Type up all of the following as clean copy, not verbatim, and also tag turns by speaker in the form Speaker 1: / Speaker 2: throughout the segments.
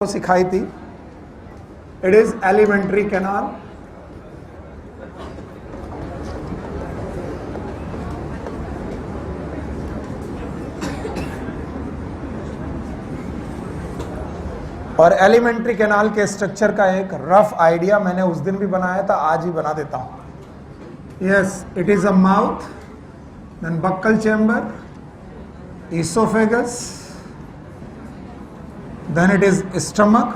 Speaker 1: सिखाई थी। It is elementary canal. और एलिमेंट्री कैनाल के स्ट्रक्चर का एक रफ आइडिया मैंने उस दिन भी बनाया था, आज ही बना देता हूं। Yes, it is a mouth, then buccal chamber, oesophagus, then it is stomach,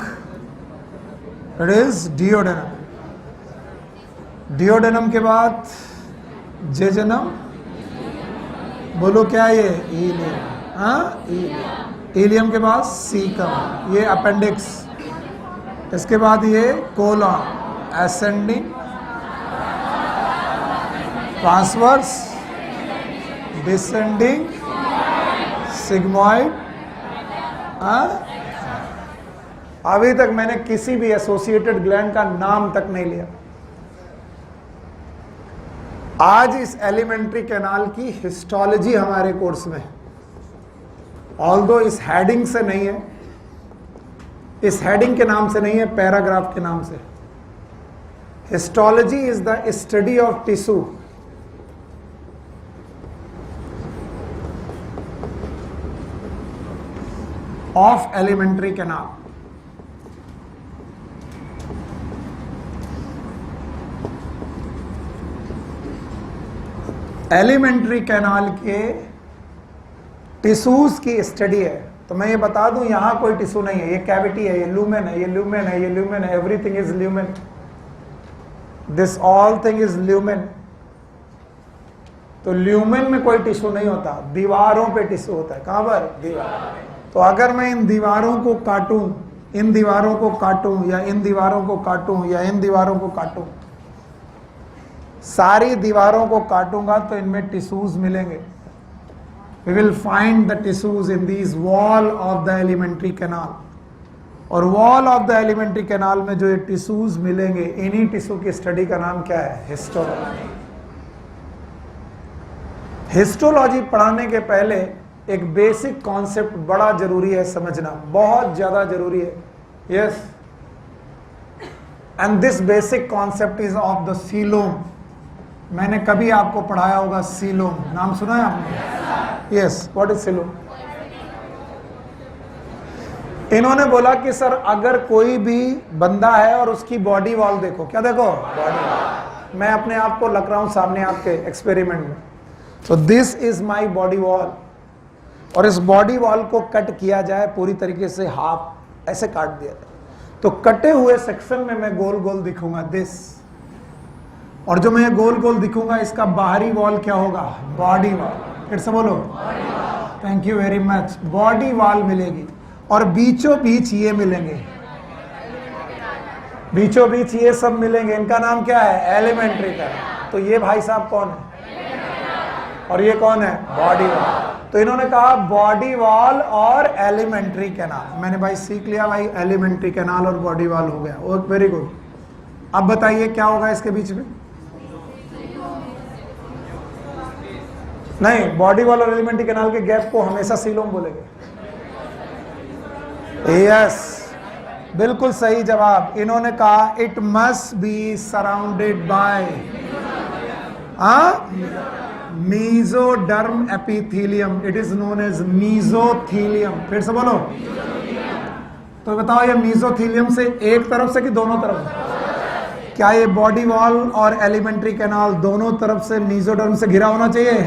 Speaker 1: it is duodenum, duodenum के बाद जेजनम, बोलो क्या ये इलियम, हाँ इलियम के बाद सीकम, ये अपेंडिक्स, इसके बाद ये colon, ascending, transverse, descending, sigmoid. अभी तक मैंने किसी भी एसोसिएटेड ग्लैंड का नाम तक नहीं लिया। आज इस एलिमेंट्री कैनाल की हिस्टोलॉजी हमारे कोर्स में, ऑल्दो इस हेडिंग से नहीं है, इस हेडिंग के नाम से नहीं है, पैराग्राफ के नाम से। Histology is the study of tissue, of alimentary canal. Elementary canal के टिश्यूज की स्टडी है। तो मैं ये बता दूं, यहां कोई टिश्यू नहीं है, ये कैविटी है, ये लूमेन है, ये लूमेन है, ये लूमेन है, everything is lumen, this all thing is lumen. तो ल्यूमेन में कोई टिश्यू नहीं होता, दीवारों पे टिश्यू होता है। कहां पर? दीवार। तो अगर मैं इन दीवारों को काटूं, इन दीवारों को काटूं, या इन दीवारों को काटूं, या इन दीवारों को काटूं, सारी दीवारों को काटूंगा तो इनमें टिश्यूज मिलेंगे। We will find the tissues in these wall of the alimentary canal. और wall of the alimentary canal में जो ये टिश्यूज मिलेंगे, इन्हीं टिश्यू की स्टडी का नाम क्या है? हिस्टोलॉजी। हिस्टोलॉजी पढ़ाने के पहले एक बेसिक कॉन्सेप्ट बड़ा जरूरी है समझना, बहुत ज्यादा जरूरी है। Yes, and this basic concept is of the coelom. मैंने कभी आपको पढ़ाया होगा सीलोम, नाम सुना है आपने? Yes, what is coelom? इन्होंने बोला कि सर अगर कोई भी बंदा है और उसकी बॉडी वॉल देखो, क्या देखो? Body wall. मैं अपने आप को लग रहा हूं सामने आपके एक्सपेरिमेंट में, तो this is my body wall. और इस बॉडी वॉल को कट किया जाए पूरी तरीके से, हाफ ऐसे काट दिया जाए, तो कटे हुए सेक्शन में मैं गोल गोल दिखूंगा, दिस। और जो मैं गोल गोल दिखूंगा, इसका बाहरी वॉल क्या होगा? Body wall. फिर से बोलो, thank you very much. Body wall मिलेगी और बीचों बीच ये मिलेंगे, बीचों बीच ये सब मिलेंगे। इनका नाम क्या है? एलिमेंट्री का। तो ये भाई साहब कौन है और ये कौन है? Body wall. तो इन्होंने कहा बॉडी वॉल और एलिमेंट्री कैनाल। मैंने भाई सीख लिया भाई, एलिमेंट्री कैनाल और बॉडी वॉल हो गया। Okay, very good. अब बताइए क्या होगा इसके बीच में? नहीं, बॉडी वॉल और एलिमेंट्री कैनाल के गैप को हमेशा सीलोम बोलेंगे। यस, बिल्कुल सही जवाब। इन्होंने कहा it must be surrounded by mesoderm epithelium. It is known as mesothelium. फिर से बोलो। तो बताओ, ये मेसोथेलियम से एक तरफ से कि दोनों तरफ? क्या ये बॉडी वॉल और एलिमेंट्री कैनाल दोनों तरफ से मेसोडर्म से घिरा होना चाहिए?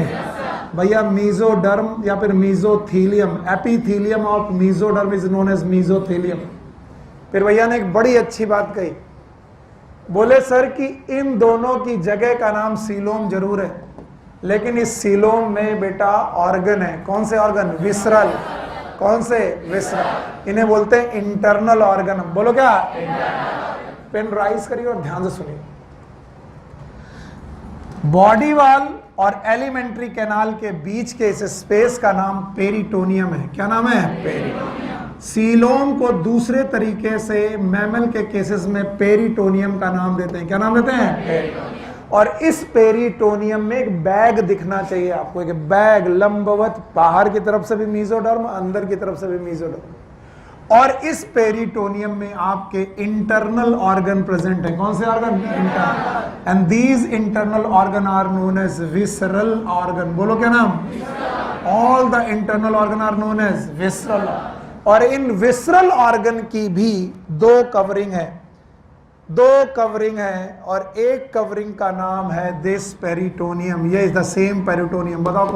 Speaker 1: भैया मेसोडर्म या फिर mesothelium, epithelium of mesoderm is known as mesothelium. फिर भैया ने एक बड़ी अच्छी बात कही, बोले सर कि इन दोनों की जगह का नाम सीलोम जरूर है, लेकिन इस सीलोम में बेटा ऑर्गन है। कौन से ऑर्गन? विसरल। कौन से? विसरल। इन्हें बोलते हैं इंटरनल ऑर्गन। बोलो क्या? पेन राइज करिए और ध्यान से सुनिए। बॉडी वॉल और एलिमेंट्री कैनाल के बीच के इस स्पेस का नाम पेरिटोनियम है। क्या नाम है? पेरिटोनियम। सीलोम को दूसरे तरीके से मैमल के केसेस में पेरिटोनियम का नाम देते हैं। क्या नाम देते हैं? पेरिटोनियम। और इस पेरिटोनियम में एक बैग दिखना चाहिए आपको, एक बैग लंबवत, बाहर की तरफ से भी मेसोडर्म, अंदर की तरफ से भी मेसोडर्म। और इस पेरिटोनियम में आपके इंटरनल ऑर्गन प्रेजेंट है। कौन से organ? Internal. And these internal organ are known as visceral organ. बोलो क्या नाम? All the internal organ are known as visceral. और इन विसरल ऑर्गन की भी दो कवरिंग है, और एक कवरिंग का नाम है दिस पेरिटोनियम। ये इज द सेम पेरिटोनियम। बताओ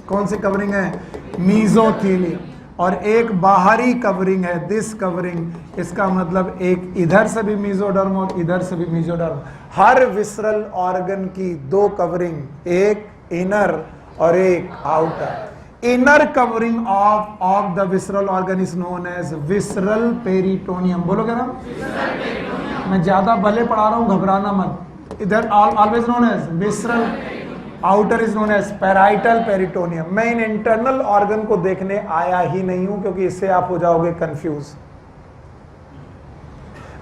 Speaker 1: कौन सी कवरिंग है? मीजोथीलियम। और एक बाहरी कवरिंग है दिस कवरिंग। इसका मतलब एक इधर से भी मीजोडर्म और इधर से भी मीजोडर्म। हर विसरल ऑर्गन की दो कवरिंग, एक इनर और एक outer. Inner covering of the visceral organ is known as visceral peritoneum. बोलो क्या नाम? मैं ज्यादा भले पढ़ा रहा हूं, घबराना मत। इधर always known as visceral, outer is known as parietal peritoneum. मैं इन इंटरनल ऑर्गन को देखने आया ही नहीं हूं, क्योंकि इससे आप हो जाओगे कंफ्यूज।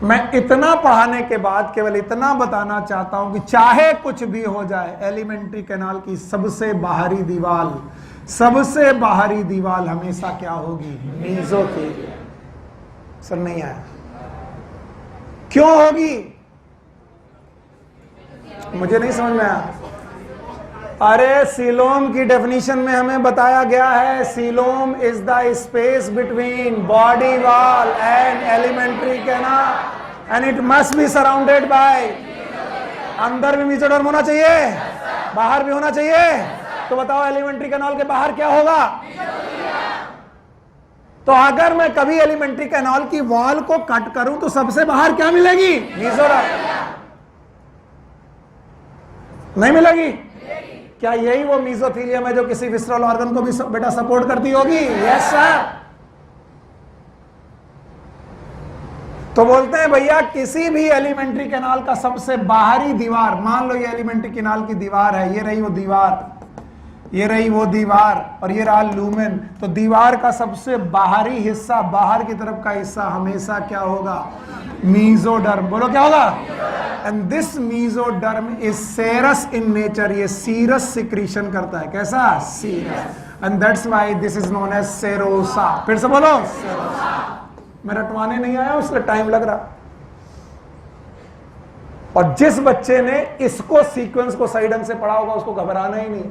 Speaker 1: मैं इतना पढ़ाने के बाद केवल इतना बताना चाहता हूं कि चाहे कुछ भी हो जाए, एलिमेंट्री कैनाल की सबसे बाहरी दीवार हमेशा क्या होगी? मीजोथीलियम। सर नहीं आया, क्यों होगी? मुझे नहीं समझ में आया। अरे सीलोम की डेफिनेशन में हमें बताया गया है, coelom is the space between body wall and alimentary canal and it must be surrounded bye. अंदर भी मीजोडर्म होना चाहिए, बाहर भी होना चाहिए। तो बताओ एलिमेंट्री कैनाल के बाहर क्या होगा? तो अगर मैं कभी एलिमेंट्री कैनाल की वॉल को कट करूं तो सबसे बाहर क्या मिलेगी? मीजोडर्म। नहीं मिलेगी? क्या यही वो मीजोथीलियम है जो किसी विसरल ऑर्गन को भी बेटा सपोर्ट करती होगी? Yes sir. तो बोलते हैं भैया किसी भी एलिमेंट्री कैनाल का सबसे बाहरी दीवार, मान लो ये एलिमेंट्री कैनाल की दीवार है, ये रही वो दीवार और ये रहा लूमेन। तो दीवार का सबसे बाहरी हिस्सा, बाहर की तरफ का हिस्सा हमेशा क्या होगा? मीजोडर्म। बोलो क्या होगा? And this mesoderm is serous in nature. ये सीरस सिक्रीशन करता है। कैसा? Serous. And that's why this is known as serosa. फिर से बोलो, मैं रटवाने नहीं आया, उसमें टाइम लग रहा। और जिस बच्चे ने इसको सीक्वेंस को सही ढंग से पढ़ा होगा उसको घबराना ही नहीं।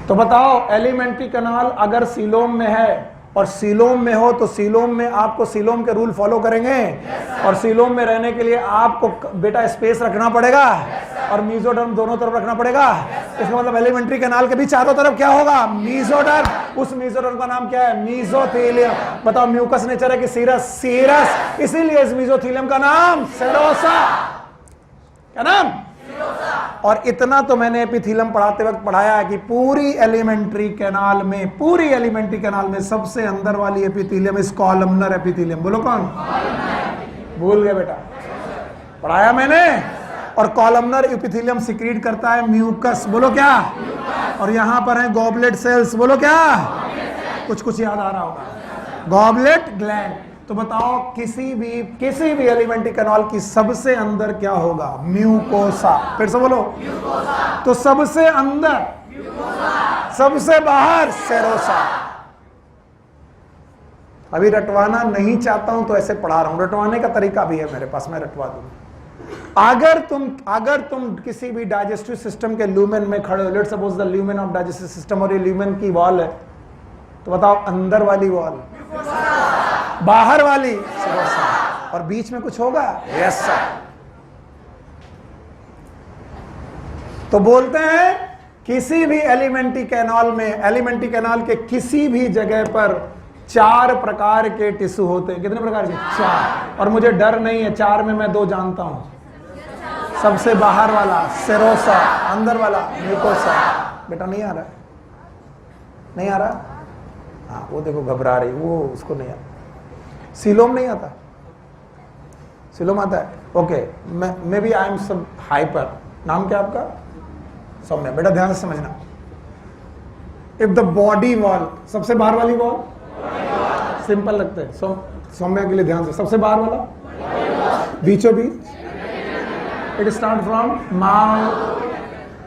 Speaker 1: तो बताओ एलिमेंट्री कैनाल अगर सीलोम में है और सीलोम में हो तो सीलोम में आपको सीलोम के रूल फॉलो करेंगे। और सीलोम में रहने के लिए आपको बेटा स्पेस रखना पड़ेगा और मीजोडर्म दोनों तरफ रखना पड़ेगा। इसका मतलब एलिमेंट्री कैनाल के भी चारों तरफ क्या होगा? मीजोडर्म। उस मीजोडर्म का नाम क्या है? मीजोथीलियम। बताओ म्यूकस नेचर है कि सीरस? सीरस। इसीलिए इस मीजोथीलियम का नाम सेरोसा। क्या नाम? और इतना तो मैंने एपिथीलियम पढ़ाते वक्त पढ़ाया है कि पूरी एलिमेंट्री कैनाल में सबसे अंदर वाली एपिथीलियम इस कॉलमनर एपिथीलियम। बोलो कौन? भूल गए बेटा? पढ़ाया मैंने। और कॉलमनर एपिथीलियम सिक्रीट करता है म्यूकस। बोलो क्या? और यहां पर है गॉबलेट सेल्स। बोलो क्या? कुछ याद आ रहा होगा। Goblet gland. तो बताओ किसी भी एलिमेंट्री कैनाल की सबसे अंदर क्या होगा? म्यूकोसा। फिर से बोलो। तो सबसे अंदर, सबसे बाहर सेरोसा। अभी रटवाना नहीं चाहता हूं तो ऐसे पढ़ा रहा हूं, रटवाने का तरीका भी है मेरे पास, मैं रटवा दूंगा। अगर तुम किसी भी डाइजेस्टिव सिस्टम के ल्यूमेन में खड़े हो, let's suppose the lumen of digestive system, और ये ल्यूमेन की वॉल है, तो बताओ अंदर वाली वॉल, बाहर वाली सेरोसा, और बीच में कुछ होगा? Yes sir. तो बोलते हैं किसी भी एलिमेंट्री कैनाल में, एलिमेंट्री कैनाल के किसी भी जगह पर 4 प्रकार के टिश्यू होते हैं। कितने प्रकार के? 4। और मुझे डर नहीं है, 4 में मैं 2 जानता हूं। सबसे बाहर वाला सेरोसा, अंदर वाला म्यूकोसा। बेटा नहीं आ रहा? नहीं आ रहा? हाँ वो देखो घबरा रही, वो उसको नहीं आता। सीलोम नहीं आता? सीलोम आता है? Okay, maybe I am सब हाइपर। नाम क्या आपका? सौम्या। बेटा ध्यान से समझना, इफ द बॉडी वॉल, सबसे बाहर वाली वॉल, सिंपल लगता है सौम्या के लिए, ध्यान से, सबसे बाहर वाला, बीचों बीच, it start from mouth,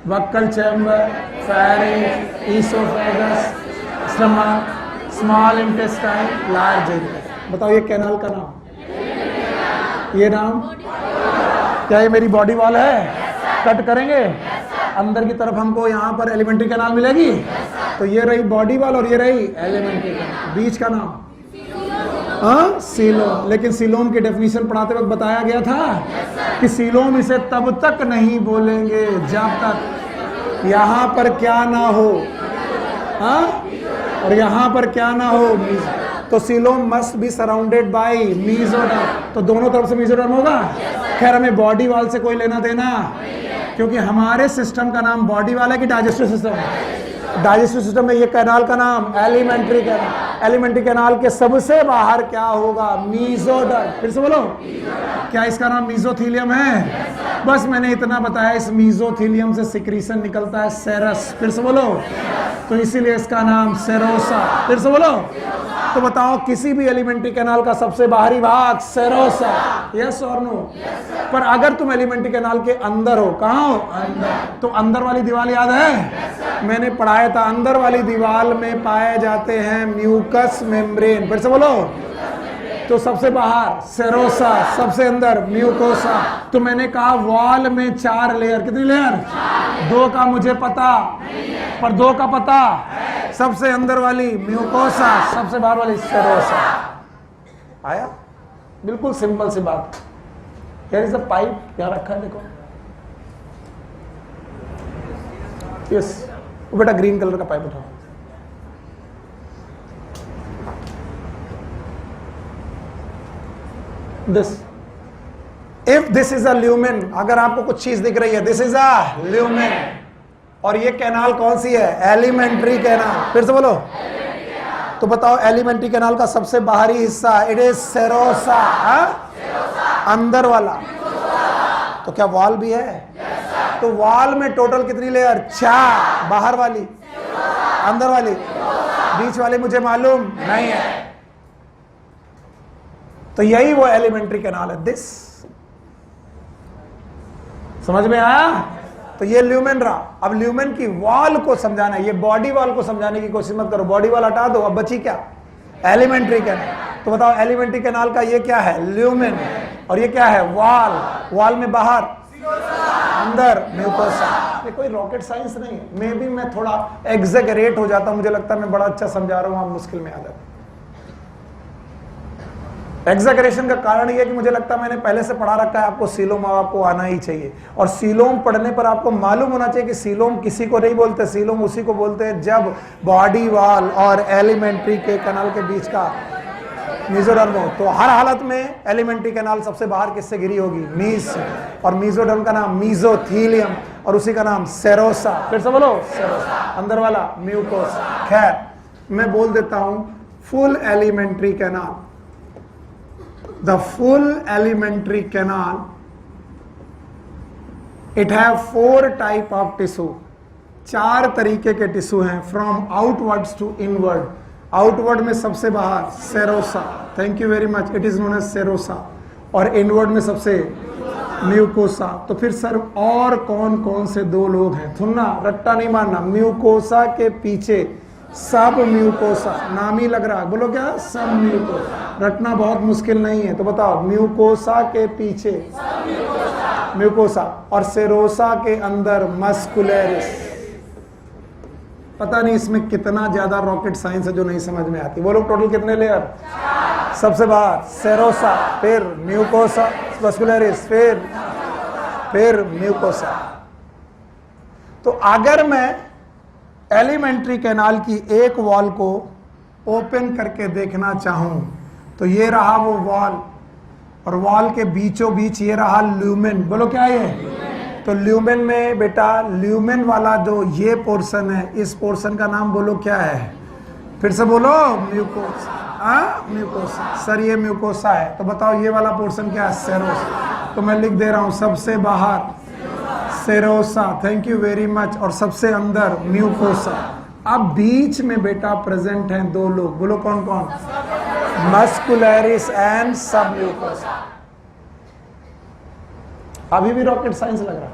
Speaker 1: buccal chamber, pharynx, oesophagus, stomach, small intestine, large intestine. बताओ ये कैनाल का नाम, ये नाम क्या ये मेरी बॉडी वॉल है? कट करेंगे अंदर की तरफ हमको यहाँ पर एलिमेंट्री कैनाल मिलेगी। तो ये रही बॉडी वॉल और ये रही एलिमेंट्री कैनाल। बीच का नाम सीलोम। लेकिन सीलोम की डेफिनेशन पढ़ाते वक्त बताया गया था कि सीलोम इसे तब तक नहीं बोलेंगे जब तक यहाँ पर क्या ना हो, और यहाँ पर क्या ना हो। तो coelom must be surrounded bye mesoderm. तो दोनों तरफ से मीजोडर्म होगा। खैर हमें बॉडी वॉल से कोई लेना देना, क्योंकि हमारे सिस्टम का नाम बॉडी वॉल है कि डाइजेस्टिव सिस्टम है। डाइजेस्टिव सिस्टम में ये कैनाल का नाम एलिमेंट्री कैनाल। एलिमेंट्री कैनाल के सबसे बाहर क्या होगा? मीजोडर्म। फिर से बोलो, क्या इसका नाम मीजोथीलियम है? बस मैंने इतना बताया, इस मीजोथीलियम से सिक्रीशन निकलता है सेरस। फिर से बोलो, तो इसीलिए इसका नाम सेरोसा। फिर से बोलो, तो बताओ किसी भी एलिमेंट्री कैनाल का सबसे बाहरी भाग सेरोसा, यस और नो? पर अगर तुम एलिमेंट्री कैनाल के अंदर हो, कहाँ हो? अंदर। तो अंदर वाली दीवार याद है? मैंने पढ़ाया था, अंदर वाली दीवार में पाए जाते हैं म्यूकस मेम्ब्रेन। फिर से बोलो, तो सबसे बाहर सेरोसा, सबसे अंदर म्यूकोसा। तो मैंने कहा वॉल में 4 लेयर, कितनी लेयर? 2 का मुझे पता, पर 2 का पता। सबसे अंदर वाली म्यूकोसा, सबसे बाहर वाली सेरोसा। आया? बिल्कुल सिंपल सी बात। यार इस पाइप यहाँ रखा है, देखो। यस, वो बेटा ग्रीन कलर का पाइप उठाओ। This, if this is a lumen, अगर आपको कुछ चीज दिख रही है, दिस इज अ ल्यूमेन, और ये कैनाल कौन सी है? Alimentary canal. फिर से बोलो, तो बताओ एलिमेंट्री कैनाल का सबसे बाहरी हिस्सा, इट इज सेरोसा, अंदर वाला। तो क्या वॉल भी है? तो वॉल में टोटल कितनी लेयर? 4। बाहर वाली, अंदर वाली, बीच वाली मुझे मालूम नहीं है। तो यही वो एलिमेंट्री कैनाल है। दिस समझ में आया? तो ये ल्यूमेन रहा। अब ल्यूमेन की वॉल को समझाना है, ये बॉडी वॉल को समझाने की कोशिश मत करो। बॉडी वॉल हटा दो, अब बची क्या? Alimentary canal. तो बताओ एलिमेंट्री कैनाल का ये क्या है? ल्यूमेन। और ये क्या है? वॉल। वॉल में बाहर, अंदर म्यूकोसा। ये कोई रॉकेट साइंस नहीं है। मे बी मैं थोड़ा एग्जैगरेट हो जाता हूं, मुझे लगता है मैं बड़ा अच्छा समझा रहा हूं, आप मुश्किल में आ जाते। एग्जैगरेशन का कारण यह कि मुझे लगता है मैंने पहले से पढ़ा रखा है, आपको सीलोम आपको आना ही चाहिए। और सीलोम पढ़ने पर आपको मालूम होना चाहिए कि सीलोम किसी को नहीं बोलते, सीलोम उसी को बोलते हैं जब बॉडी वॉल और एलिमेंट्री के कैनाल के बीच का मीजोडर्म हो। तो हर हालत में एलिमेंट्री कैनाल सबसे बाहर किससे घिरी होगी? मीज से। और मीजोडर्म का नाम मीजोथीलियम, और उसी का नाम सेरोसा। फिर से बोलो, सेरोसा। अंदर वाला म्यूकोसा। खैर मैं बोल देता हूं, full alimentary canal, the full elementary canal, it have 4 type of tissue। 4 तरीके के टिश्यू हैं, from outwards to inward. Outward में सबसे बाहर serosa, thank you very much, it is known as serosa. और इनवर्ड में सबसे म्यूकोसा। तो फिर सर और कौन कौन से 2 लोग हैं? सुनना, रट्टा नहीं मारना। म्यूकोसा के पीछे सब म्यूकोसा, नाम ही लग रहा है, बोलो क्या? सब म्यूकोसा। रटना बहुत मुश्किल नहीं है। तो बताओ, म्यूकोसा के पीछे म्यूकोसा, और सेरोसा के अंदर मस्कुलरिस। पता नहीं इसमें कितना ज्यादा रॉकेट साइंस है जो नहीं समझ में आती। वो लोग टोटल कितने लेयर? सबसे बाहर सेरोसा, फिर म्यूकोसा, मस्कुलरिस, फिर म्यूकोसा। तो अगर मैं एलिमेंट्री कैनाल की एक वॉल को ओपन करके देखना चाहूं, तो ये रहा वो वॉल, और वॉल के बीचों बीच ये रहा ल्यूमेन। बोलो क्या है ये? तो ल्यूमेन में बेटा, ल्यूमेन वाला जो ये पोर्शन है, इस पोर्शन का नाम बोलो क्या है? फिर से बोलो, म्यूकोसा। म्यूकोसा। सर ये म्यूकोसा है, तो बताओ ये वाला पोर्शन क्या है? सेरोसा। तो मैं लिख दे रहा हूं, सबसे बाहर serosa, thank you very much, और सबसे अंदर म्यूकोसा। अब बीच में बेटा प्रेजेंट हैं 2 लोग, बोलो कौन कौन? मस्कुलरिस एंड सब म्यूकोसा। अभी भी रॉकेट साइंस लग रहा?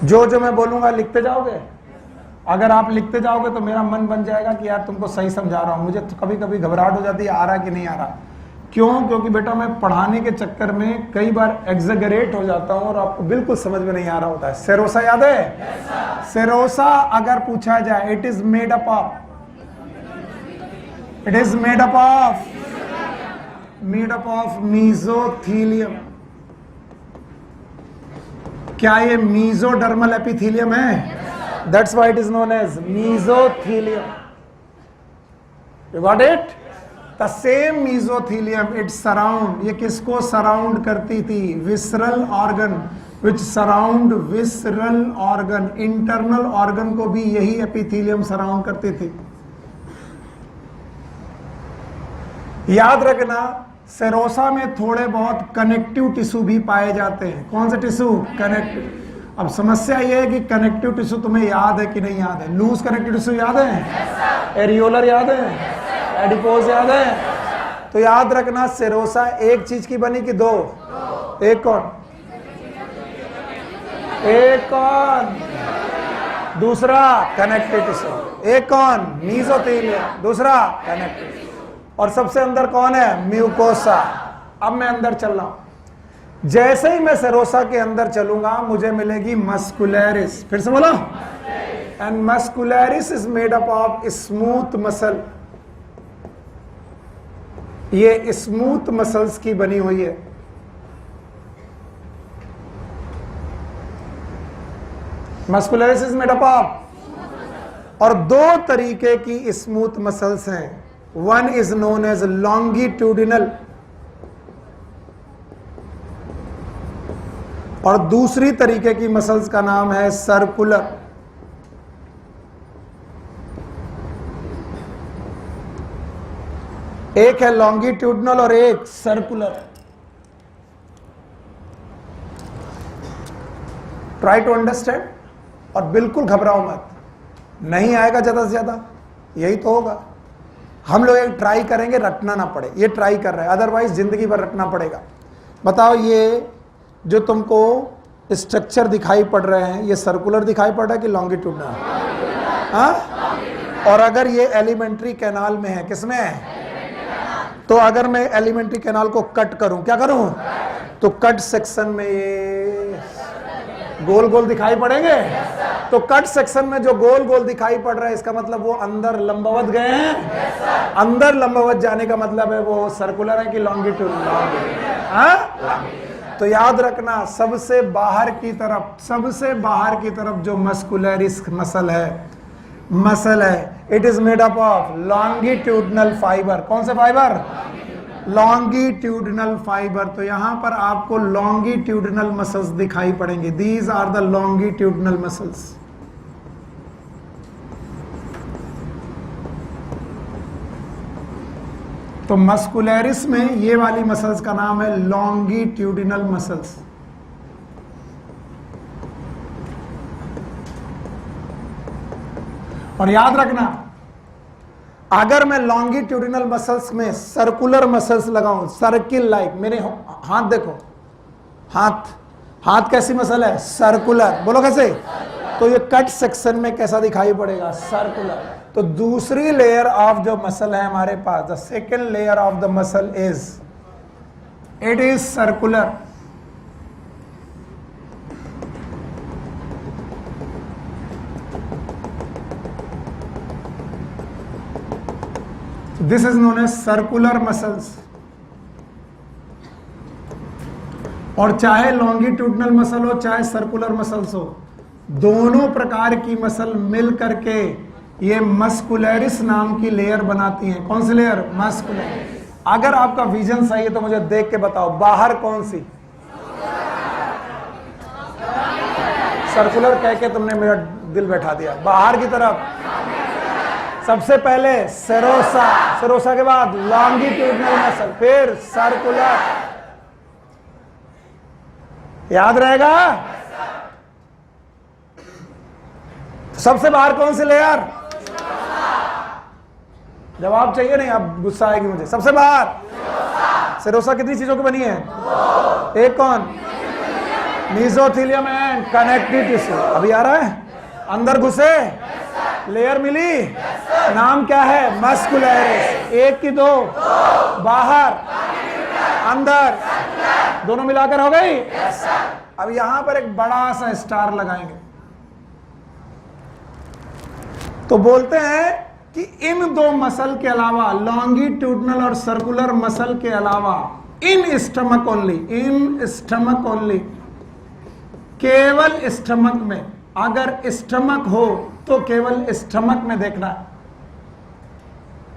Speaker 1: जो मैं बोलूंगा लिखते जाओगे? अगर आप लिखते जाओगे तो मेरा मन बन जाएगा कि यार तुमको सही समझा रहा हूं। मुझे तो कभी कभी घबराहट हो जाती है, आ रहा कि नहीं आ रहा। क्यों? क्योंकि बेटा मैं पढ़ाने के चक्कर में कई बार एग्जेगरेट हो जाता हूं और आपको बिल्कुल समझ में नहीं आ रहा होता है। सेरोसा याद है? सेरोसा अगर पूछा जाए, it is made up of, it is made up of mesothelium. क्या ये मीजोडर्मल एपिथीलियम है? That's why it is known as mesothelium. You got it? The same mesothelium it surround, ये किसको सराउंड करती थी? Visceral organ, which surround visceral organ. Internal organ को भी यही एपिथीलियम सराउंड करती थी। याद रखना, सेरोसा में थोड़े बहुत कनेक्टिव टिश्यू भी पाए जाते हैं। कौन से टिश्यू? कनेक्टिव। अब समस्या यह है कि कनेक्टिव टिश्यू तुम्हें याद है कि नहीं याद है? लूज कनेक्टिव टिश्यू याद है? एरियोलर याद है? एडिपोज याद है? तो याद रखना, सेरोसा एक चीज की बनी कि दो? एक कौन? एक कौन? दूसरा कनेक्टिव टिश्यू। एक कौन? मीजोथीलियम। दूसरा कनेक्टिव। और सबसे अंदर कौन है? म्यूकोसा। अब मैं अंदर चल रहा हूं। जैसे ही मैं सेरोसा के अंदर चलूंगा मुझे मिलेगी मस्कुलरिस। फिर से बोलो। And muscularis is made up of smooth muscle. ये स्मूथ मसल्स की बनी हुई है। Muscularis is made up of, और दो तरीके की स्मूथ मसल्स हैं। One is known as longitudinal और दूसरी तरीके की मसल्स का नाम है सर्कुलर। एक है लॉन्गिट्यूडिनल और एक सर्कुलर। ट्राई टू अंडरस्टैंड और बिल्कुल घबराओ मत। नहीं आएगा ज्यादा से ज्यादा, यही तो होगा। हम लोग एक ट्राई करेंगे, रटना ना पड़े। ये ट्राई कर रहे हैं, अदरवाइज जिंदगी भर रटना पड़ेगा। बताओ, ये जो तुमको स्ट्रक्चर दिखाई पड़ रहे हैं, ये सर्कुलर दिखाई पड़ रहा है कि लॉन्गिट्यूडिनल? हाँ? और अगर ये एलिमेंट्री कैनाल में है, किसमें है? तो अगर मैं एलिमेंट्री कैनाल को कट करूं, क्या करूं? तो कट सेक्शन में ये गोल गोल दिखाई पड़ेंगे। तो कट सेक्शन में जो गोल गोल दिखाई पड़ रहा है, इसका मतलब वो अंदर लंबवत गए हैं। अंदर लंबवत जाने का मतलब है वो सर्कुलर है कि लॉन्गिट्यूडिनल? तो याद रखना, सबसे बाहर की तरफ जो मस्कुलरिस मसल है, it is made up of longitudinal fibre. कौन से फाइबर? Longitudinal fibre. तो यहां पर आपको लॉन्गिट्यूडिनल मसल्स दिखाई पड़ेंगे। These are the longitudinal muscles. तो मस्कुलरिस में ये वाली मसल्स का नाम है लॉन्गिट्यूडिनल मसल्स। और याद रखना, अगर मैं लॉन्गिट्यूडिनल मसल्स में सर्कुलर मसल्स लगाऊं, सर्किल लाइक, मेरे हाथ देखो, हाथ कैसी मसल है? सर्कुलर। बोलो कैसे? तो ये कट सेक्शन में कैसा दिखाई पड़ेगा? सर्कुलर। तो दूसरी लेयर ऑफ जो मसल है हमारे पास, the second layer of the muscle it is circular. This is known as circular muscles. और चाहे लॉन्गिट्यूडिनल मसल हो चाहे सर्कुलर मसल्स हो, दोनों प्रकार की मसल मिल करके ये मस्कुलरिस नाम की लेयर बनाती हैं। कौन सी लेयर? मस्कुलरिस। अगर आपका विजन सही है तो मुझे देख के बताओ, बाहर कौन सी? सर्कुलर कह के तुमने मेरा दिल बैठा दिया। बाहर की तरफ सबसे पहले सेरोसा के बाद लॉन्गिट्यूडिनल मसल, फिर सर्कुलर। याद रहेगा? सबसे बाहर कौन सी लेयर? जवाब चाहिए नहीं, अब गुस्सा आएगी मुझे। सबसे बाहर सेरोसा कितनी चीजों की बनी है? एक कौन? Mesothelium and connective tissue. अभी आ रहा है? अंदर घुसे लेयर मिली, नाम क्या है? मस्कुलरिस। एक की दो, बाहर अंदर, दोनों मिलाकर हो गई। अब यहां पर एक बड़ा सा स्टार लगाएंगे, तो बोलते हैं कि इन दो मसल के अलावा, लॉन्गिट्यूडनल और सर्कुलर मसल के अलावा, इन स्टमक ओनली, केवल स्टमक में, अगर स्टमक हो तो केवल स्टमक में देखना है।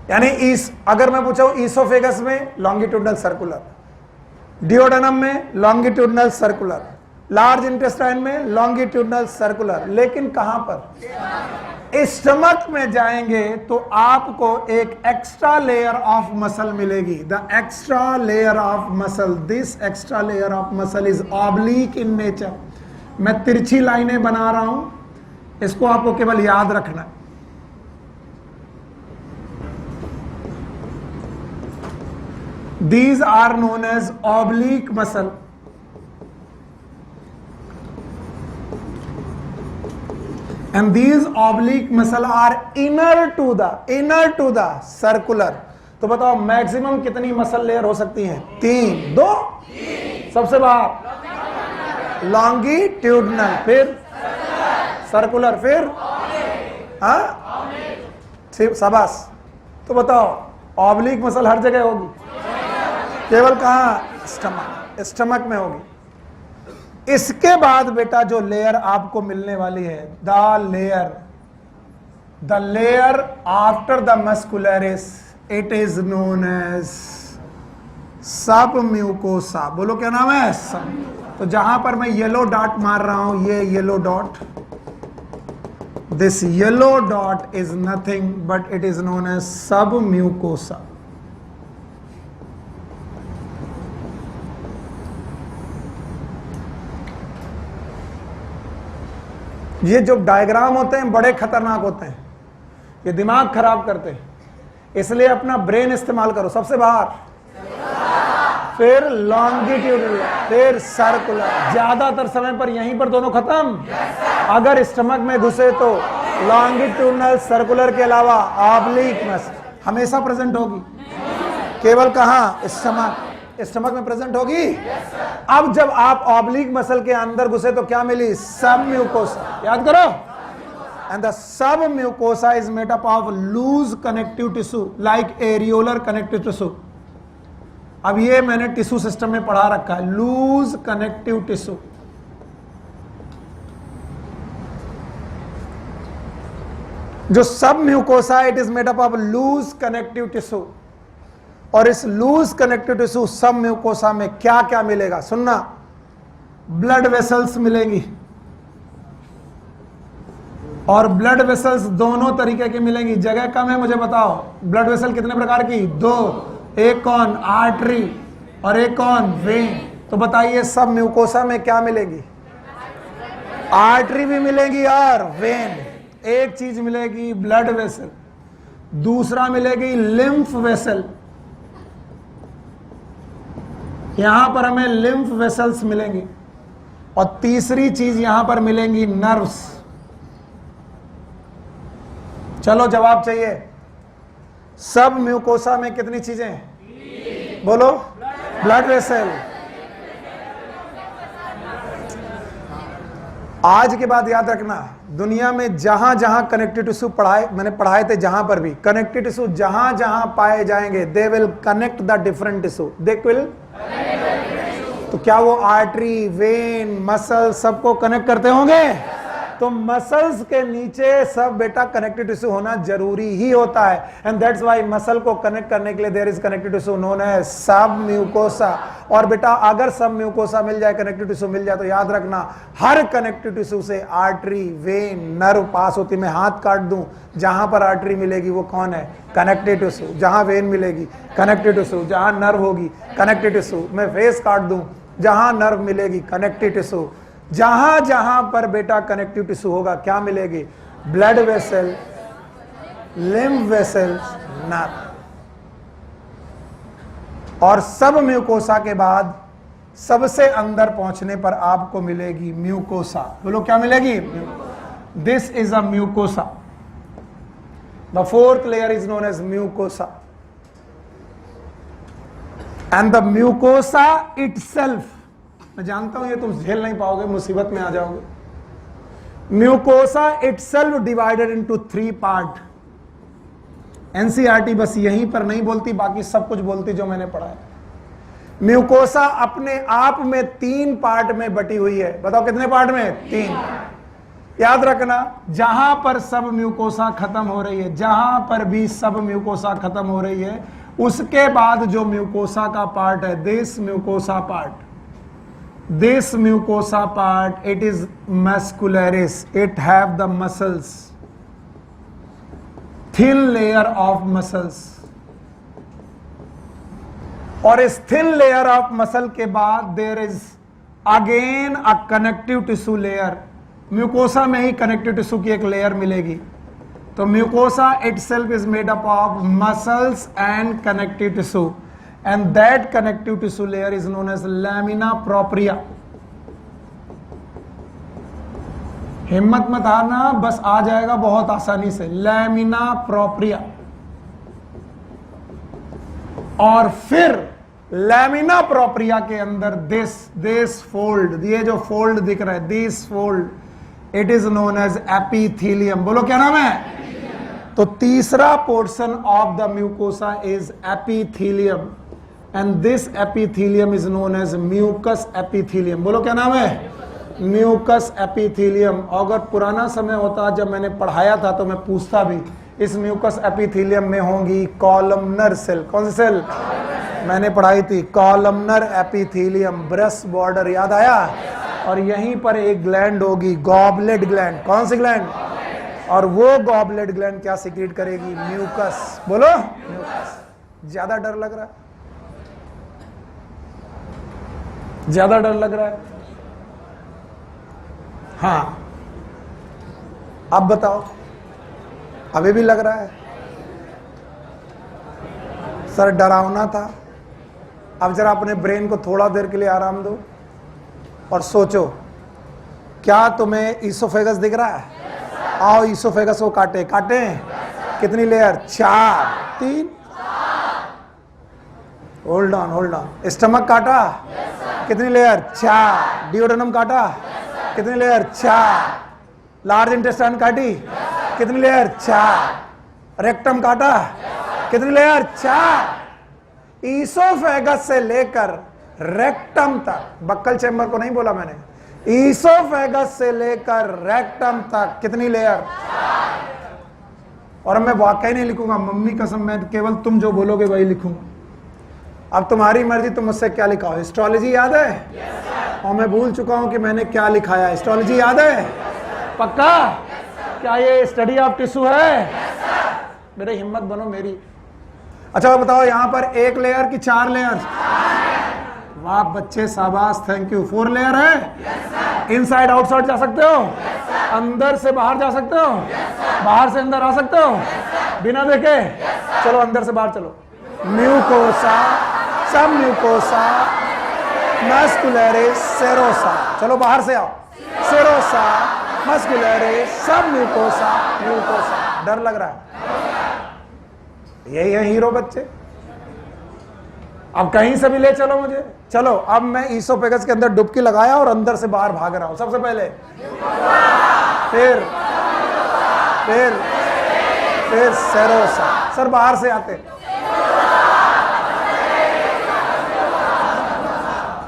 Speaker 1: यानी अगर मैं पूछा ईसोफेगस में लॉन्गिट्यूडनल सर्कुलर, डिओडेनम में लॉन्गिट्यूडनल सर्कुलर, लार्ज इंटेस्टाइन में लॉन्गिट्यूडनल सर्कुलर, लेकिन कहां पर? स्टमक में जाएंगे तो आपको एक एक्स्ट्रा लेयर ऑफ मसल मिलेगी। The extra layer of muscle, this extra layer of muscle is oblique in nature. मैं तिरछी लाइनें बना रहा हूं, इसको आपको केवल याद रखना है। These are known as oblique muscle. And these oblique muscle are inner to the circular. तो बताओ मैक्सिमम कितनी मसल लेयर हो सकती हैं? 3, 2, सबसे बाहर लॉन्गिट्यूडनल, फिर सर्कुलर, फिर शाबाश। तो बताओ ऑब्लिक मसल हर जगह होगी, केवल कहां? स्टमक में होगी। इसके बाद बेटा जो लेयर आपको मिलने वाली है, the layer after the muscularis, it is known as submucosa. बोलो क्या नाम है? सब। तो जहां पर मैं येलो डॉट मार रहा हूं, ये yellow dot, this yellow dot is nothing but it is known as submucosa. ये जो डायग्राम होते हैं बड़े खतरनाक होते हैं, ये दिमाग खराब करते हैं, इसलिए अपना ब्रेन इस्तेमाल करो। सबसे बाहर, फिर लॉन्गिट्यूडनल, फिर सर्कुलर। ज्यादातर समय पर यहीं पर दोनों खत्म। अगर स्टमक में घुसे तो लॉन्गिट्यूडनल, सर्कुलर के अलावा ऑब्लिक मसल हमेशा प्रेजेंट होगी। केवल कहां? स्टमक में प्रेजेंट होगी। अब जब आप ऑब्लिक मसल के अंदर घुसे तो क्या मिली? सब म्यूकोसा। याद करो। And the submucosa is made up of loose connective tissue like areolar connective tissue. अब ये मैंने टिश्यू सिस्टम में पढ़ा रखा है, लूज कनेक्टिव टिश्यू। जो submucosa, it is made up of loose connective tissue. और इस loose connective tissue submucosa में क्या क्या मिलेगा? सुनना, ब्लड वेसल्स मिलेंगी, और ब्लड वेसल्स दोनों तरीके की मिलेंगी। जगह कम है, मुझे बताओ ब्लड वेसल कितने प्रकार की? 2। एक कौन? आर्टरी, और एक कौन? वेन। तो बताइए सब म्यूकोसा में क्या मिलेगी? आर्टरी भी मिलेगी और वेन। एक चीज मिलेगी ब्लड वेसल, दूसरा मिलेगी लिम्फ वेसल। यहां पर हमें लिम्फ वेसल्स मिलेंगी, और तीसरी चीज यहां पर मिलेंगी नर्व्स। चलो जवाब चाहिए। सब म्यूकोसा में कितनी चीजें? बोलो। Blood vessel. आज के बाद याद रखना, दुनिया में जहां जहां कनेक्टिव टिश्यू मैंने पढ़ाए थे, जहां पर भी कनेक्टिव टिश्यू जहां जहां पाए जाएंगे, they will connect the different tissue. They will, तो क्या वो आर्टरी, वेन, मसल सबको कनेक्ट करते होंगे? तो मसल्स के नीचे सब बेटा कनेक्टिव टिश्यू होना जरूरी ही होता है। एंड दैट्स व्हाई मसल को कनेक्ट करने के लिए there is connective tissue known as submucosa. और बेटा अगर सब म्यूकोसा मिल जाए, कनेक्टिव टिश्यू मिल जाए, तो याद रखना हर कनेक्टिव टिश्यू से आर्टरी, वेन, नर्व पास होती। मैं हाथ काट दूं, जहां पर आर्टरी मिलेगी वो कौन है? Connective tissue. जहां वेन मिलेगी कनेक्टिव टिश्यू, जहां नर्व होगी कनेक्टिव टिश्यू। मैं फेस काट दूं, जहां नर्व मिलेगी कनेक्टिव टिश्यू। जहां जहां पर बेटा कनेक्टिव टिश्यू होगा क्या मिलेगी? Blood vessel, lymph vessel, nerve. और सब म्यूकोसा के बाद सबसे अंदर पहुंचने पर आपको मिलेगी म्यूकोसा। बोलो क्या मिलेगी? This is a mucosa. The fourth layer is known as mucosa, and the mucosa itself, मैं जानता हूं ये तुम झेल नहीं पाओगे, मुसीबत में आ जाओगे। Mucosa itself divided into 3 part. NCERT बस यहीं पर नहीं बोलती, बाकी सब कुछ बोलती जो मैंने पढ़ा है। म्यूकोसा अपने आप में 3 पार्ट में बटी हुई है। बताओ कितने पार्ट में? 3। याद रखना, जहां पर सब म्यूकोसा खत्म हो रही है, जहां पर भी सब म्यूकोसा खत्म हो रही है, उसके बाद जो म्यूकोसा का पार्ट है, this mucosa part, it is muscularis, it have the muscles, thin layer of muscles. और इस थिन लेयर ऑफ मसल के बाद there is again a connective tissue layer. Mucosa में ही कनेक्टिव टिश्यू की एक लेयर मिलेगी। तो mucosa itself is made up of muscles and connective tissue, and that connective tissue layer is known as lamina propria. हिम्मत मत हारना, बस आ जाएगा बहुत आसानी से, लैमिना प्रोप्रिया। और फिर लैमिना प्रोप्रिया के अंदर दिस फोल्ड, ये जो फोल्ड दिख रहा है, this fold, it is known as epithelium. बोलो क्या नाम है? तो तीसरा portion of the mucosa is epithelium, and this epithelium is known as mucous epithelium. बोलो क्या नाम है? Mucous epithelium. अगर पुराना समय होता जब मैंने पढ़ाया था तो मैं पूछता भी, इस म्यूकस एपिथेलियम में होंगी कॉलमनर सेल। कौन सी सेल? मैंने पढ़ाई थी कॉलमनर एपिथेलियम, ब्रेस्ट बॉर्डर, याद आया? और यहीं पर एक ग्लैंड होगी, गॉबलेट ग्लैंड। कौन सी ग्लैंड? और वो गॉबलेट ग्लैंड क्या सीक्रेट करेगी? म्यूकस। बोलो म्यूकस। ज्यादा डर लग रहा है? ज्यादा डर लग रहा है? हाँ, अब बताओ, अभी भी लग रहा है? सर डरावना था। अब जरा अपने ब्रेन को थोड़ा देर के लिए आराम दो और सोचो, क्या तुम्हें ईसोफेगस दिख रहा है? आओ ईसोफेगस को काटे। कितनी लेयर? 4, 3। Hold on. स्टमक काटा? कितनी लेयर? 4। डिओडेनम काटा? कितनी लेयर? 4। लार्ज इंटेस्टाइन काटी? कितनी लेयर? 4। रेक्टम काटा? कितनी लेयर? 4। ईसोफेगस से लेकर रेक्टम तक, बक्कल चेंबर को नहीं बोला मैंने, ईसोफेगस से लेकर रेक्टम तक कितनी लेयर? और मैं वाकई नहीं लिखूंगा, मम्मी कसम, मैं केवल तुम जो बोलोगे वही लिखूंगा। अब तुम्हारी मर्जी, तुम मुझसे क्या लिखा हो। एस्ट्रोलॉजी याद है? और मैं भूल चुका हूं कि मैंने क्या लिखाया। एस्ट्रोलॉजी याद है? पक्का? क्या ये स्टडी ऑफ टिश्यू है? मेरे हिम्मत बनो मेरी। अच्छा बताओ, यहां पर 1 लेयर की 4 लेयर? वाह बच्चे, शाबाश, थैंक यू। 4 लेयर है। इनसाइड आउटसाइड जा सकते हो? अंदर से बाहर जा सकते हो? बाहर से अंदर आ सकते हो बिना देखे? चलो अंदर से बाहर चलो। म्यूकोसा, सब म्यूकोसा, मस्कुलरिस, सेरोसा। चलो बाहर से आओ। सेरोसा, मस्कुलरिस, सब म्यूकोसा। डर लग रहा है? यही है हीरो बच्चे। अब कहीं से भी ले चलो मुझे। चलो अब मैं ईसोफेगस के अंदर डुबकी लगाया और अंदर से बाहर भाग रहा हूं। सबसे पहले फिर सेरोसा। सर बाहर से आते।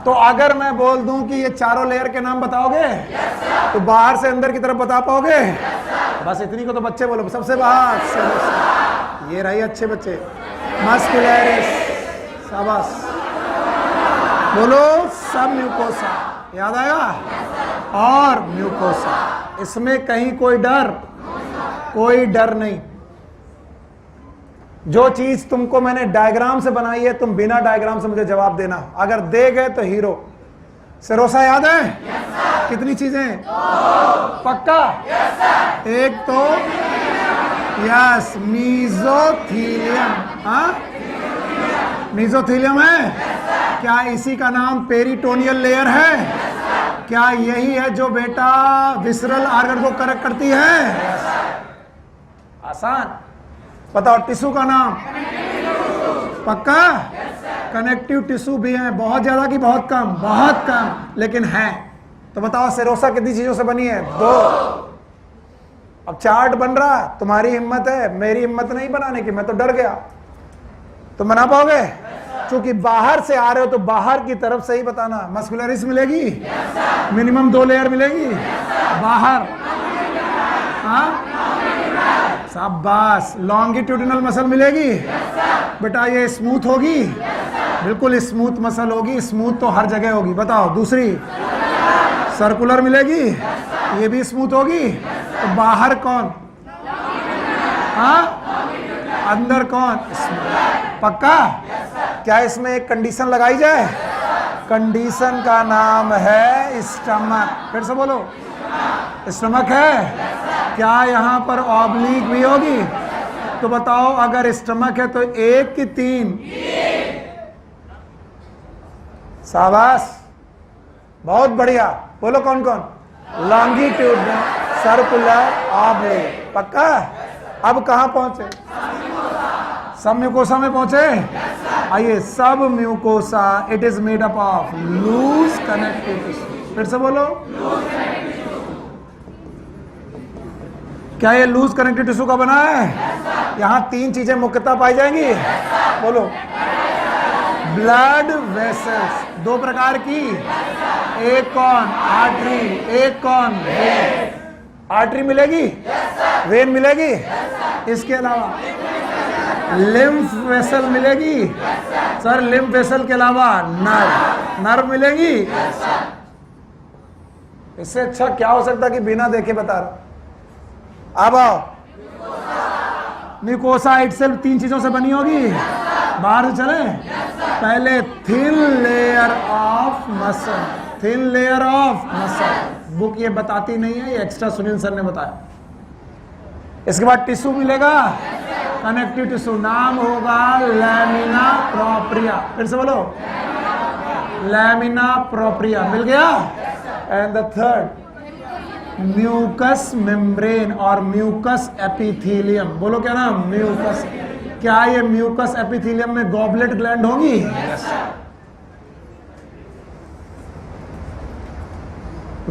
Speaker 1: तो अगर मैं बोल दूं कि ये चारों लेयर के नाम बताओगे तो बाहर से अंदर की तरफ बता पाओगे? बस इतनी को तो बच्चे बोलो। सबसे बाहर सेरोसा। ये रही अच्छे बच्चे। मस्कुलरिस, शाबाश। बोलो सब म्यूकोसा। याद आया? और म्यूकोसा, इसमें कहीं कोई डर नहीं। जो चीज तुमको मैंने डायग्राम से बनाई है, तुम बिना डायग्राम से मुझे जवाब देना। अगर दे गए तो हीरो। सेरोसा याद है? कितनी चीजें? पक्का? एक तो यस, मीजोथीलियम। हाँ, मीजोथीलियम है। क्या इसी का नाम पेरिटोनियल लेयर है? क्या यही है जो बेटा विसरल आर्गन को करेक्ट करती है? आसान। बताओ टिश्यू का नाम, पक्का? कनेक्टिव टिश्यू भी है, बहुत ज्यादा कि बहुत कम? बहुत कम, लेकिन है। तो बताओ सेरोसा कितनी चीजों से बनी है? 2। अब चार्ट बन रहा, तुम्हारी हिम्मत है, मेरी हिम्मत नहीं बनाने की, मैं तो डर गया। तुम बना पाओगे? क्योंकि बाहर से आ रहे हो तो बाहर की तरफ से ही बताना। मस्कुलरिस मिलेगी, मिनिमम 2 लेयर मिलेगी बाहर। हाँ, शाबाश। लॉन्गिट्यूडिनल मसल मिलेगी बेटा, ये स्मूथ होगी, बिल्कुल स्मूथ मसल होगी। स्मूथ तो हर जगह होगी। बताओ दूसरी, सर्कुलर मिलेगी, ये भी स्मूथ होगी। तो बाहर कौन? हाँ, अंदर कौन? पक्का? क्या इसमें एक कंडीशन लगाई जाए? कंडीशन का नाम है स्टमक। फिर से बोलो, स्टमक है। क्या यहाँ पर ऑब्लिक भी होगी? तो बताओ अगर स्टमक है तो 1 कि 3? शाबाश, बहुत बढ़िया। बोलो कौन कौन? Longitudinal, circular, oblique. पक्का? अब कहां पहुंचे? सब म्यूकोसा में पहुंचे। आइए, submucosa it is made up of loose connective tissue. फिर से बोलो, क्या ये लूज कनेक्टिव टिश्यू का बना है? यहां 3 चीजें मुख्यतः पाई जाएंगी। बोलो, ब्लड वेसल्स 2 प्रकार की, एक कौन? आर्टरी, एक कौन? वेन। आर्टरी मिलेगी, वेन मिलेगी, इसके अलावा लिम्फ वेसल मिलेगी। सर लिम्फ वेसल के अलावा नर्व, नर्व मिलेगी। इससे अच्छा क्या हो सकता कि बिना देखे बता रहा। अब आओ, म्यूकोसा इटसेल्फ 3 चीजों से बनी होगी। बाहर से चले, पहले thin layer of muscle, thin layer of muscle. Book ये बताती नहीं है, ये एक्स्ट्रा सुनील सर ने बताया। इसके बाद टिश्यू मिलेगा, कनेक्टिव टिश्यू, नाम होगा लैमिना प्रोप्रिया। फिर से बोलो, लैमिना प्रोप्रिया मिल गया। And the third, mucous membrane और म्यूकस एपिथेलियम। बोलो क्या नाम? म्यूकस। क्या ये म्यूकस एपिथेलियम में गॉबलेट ग्लैंड होगी?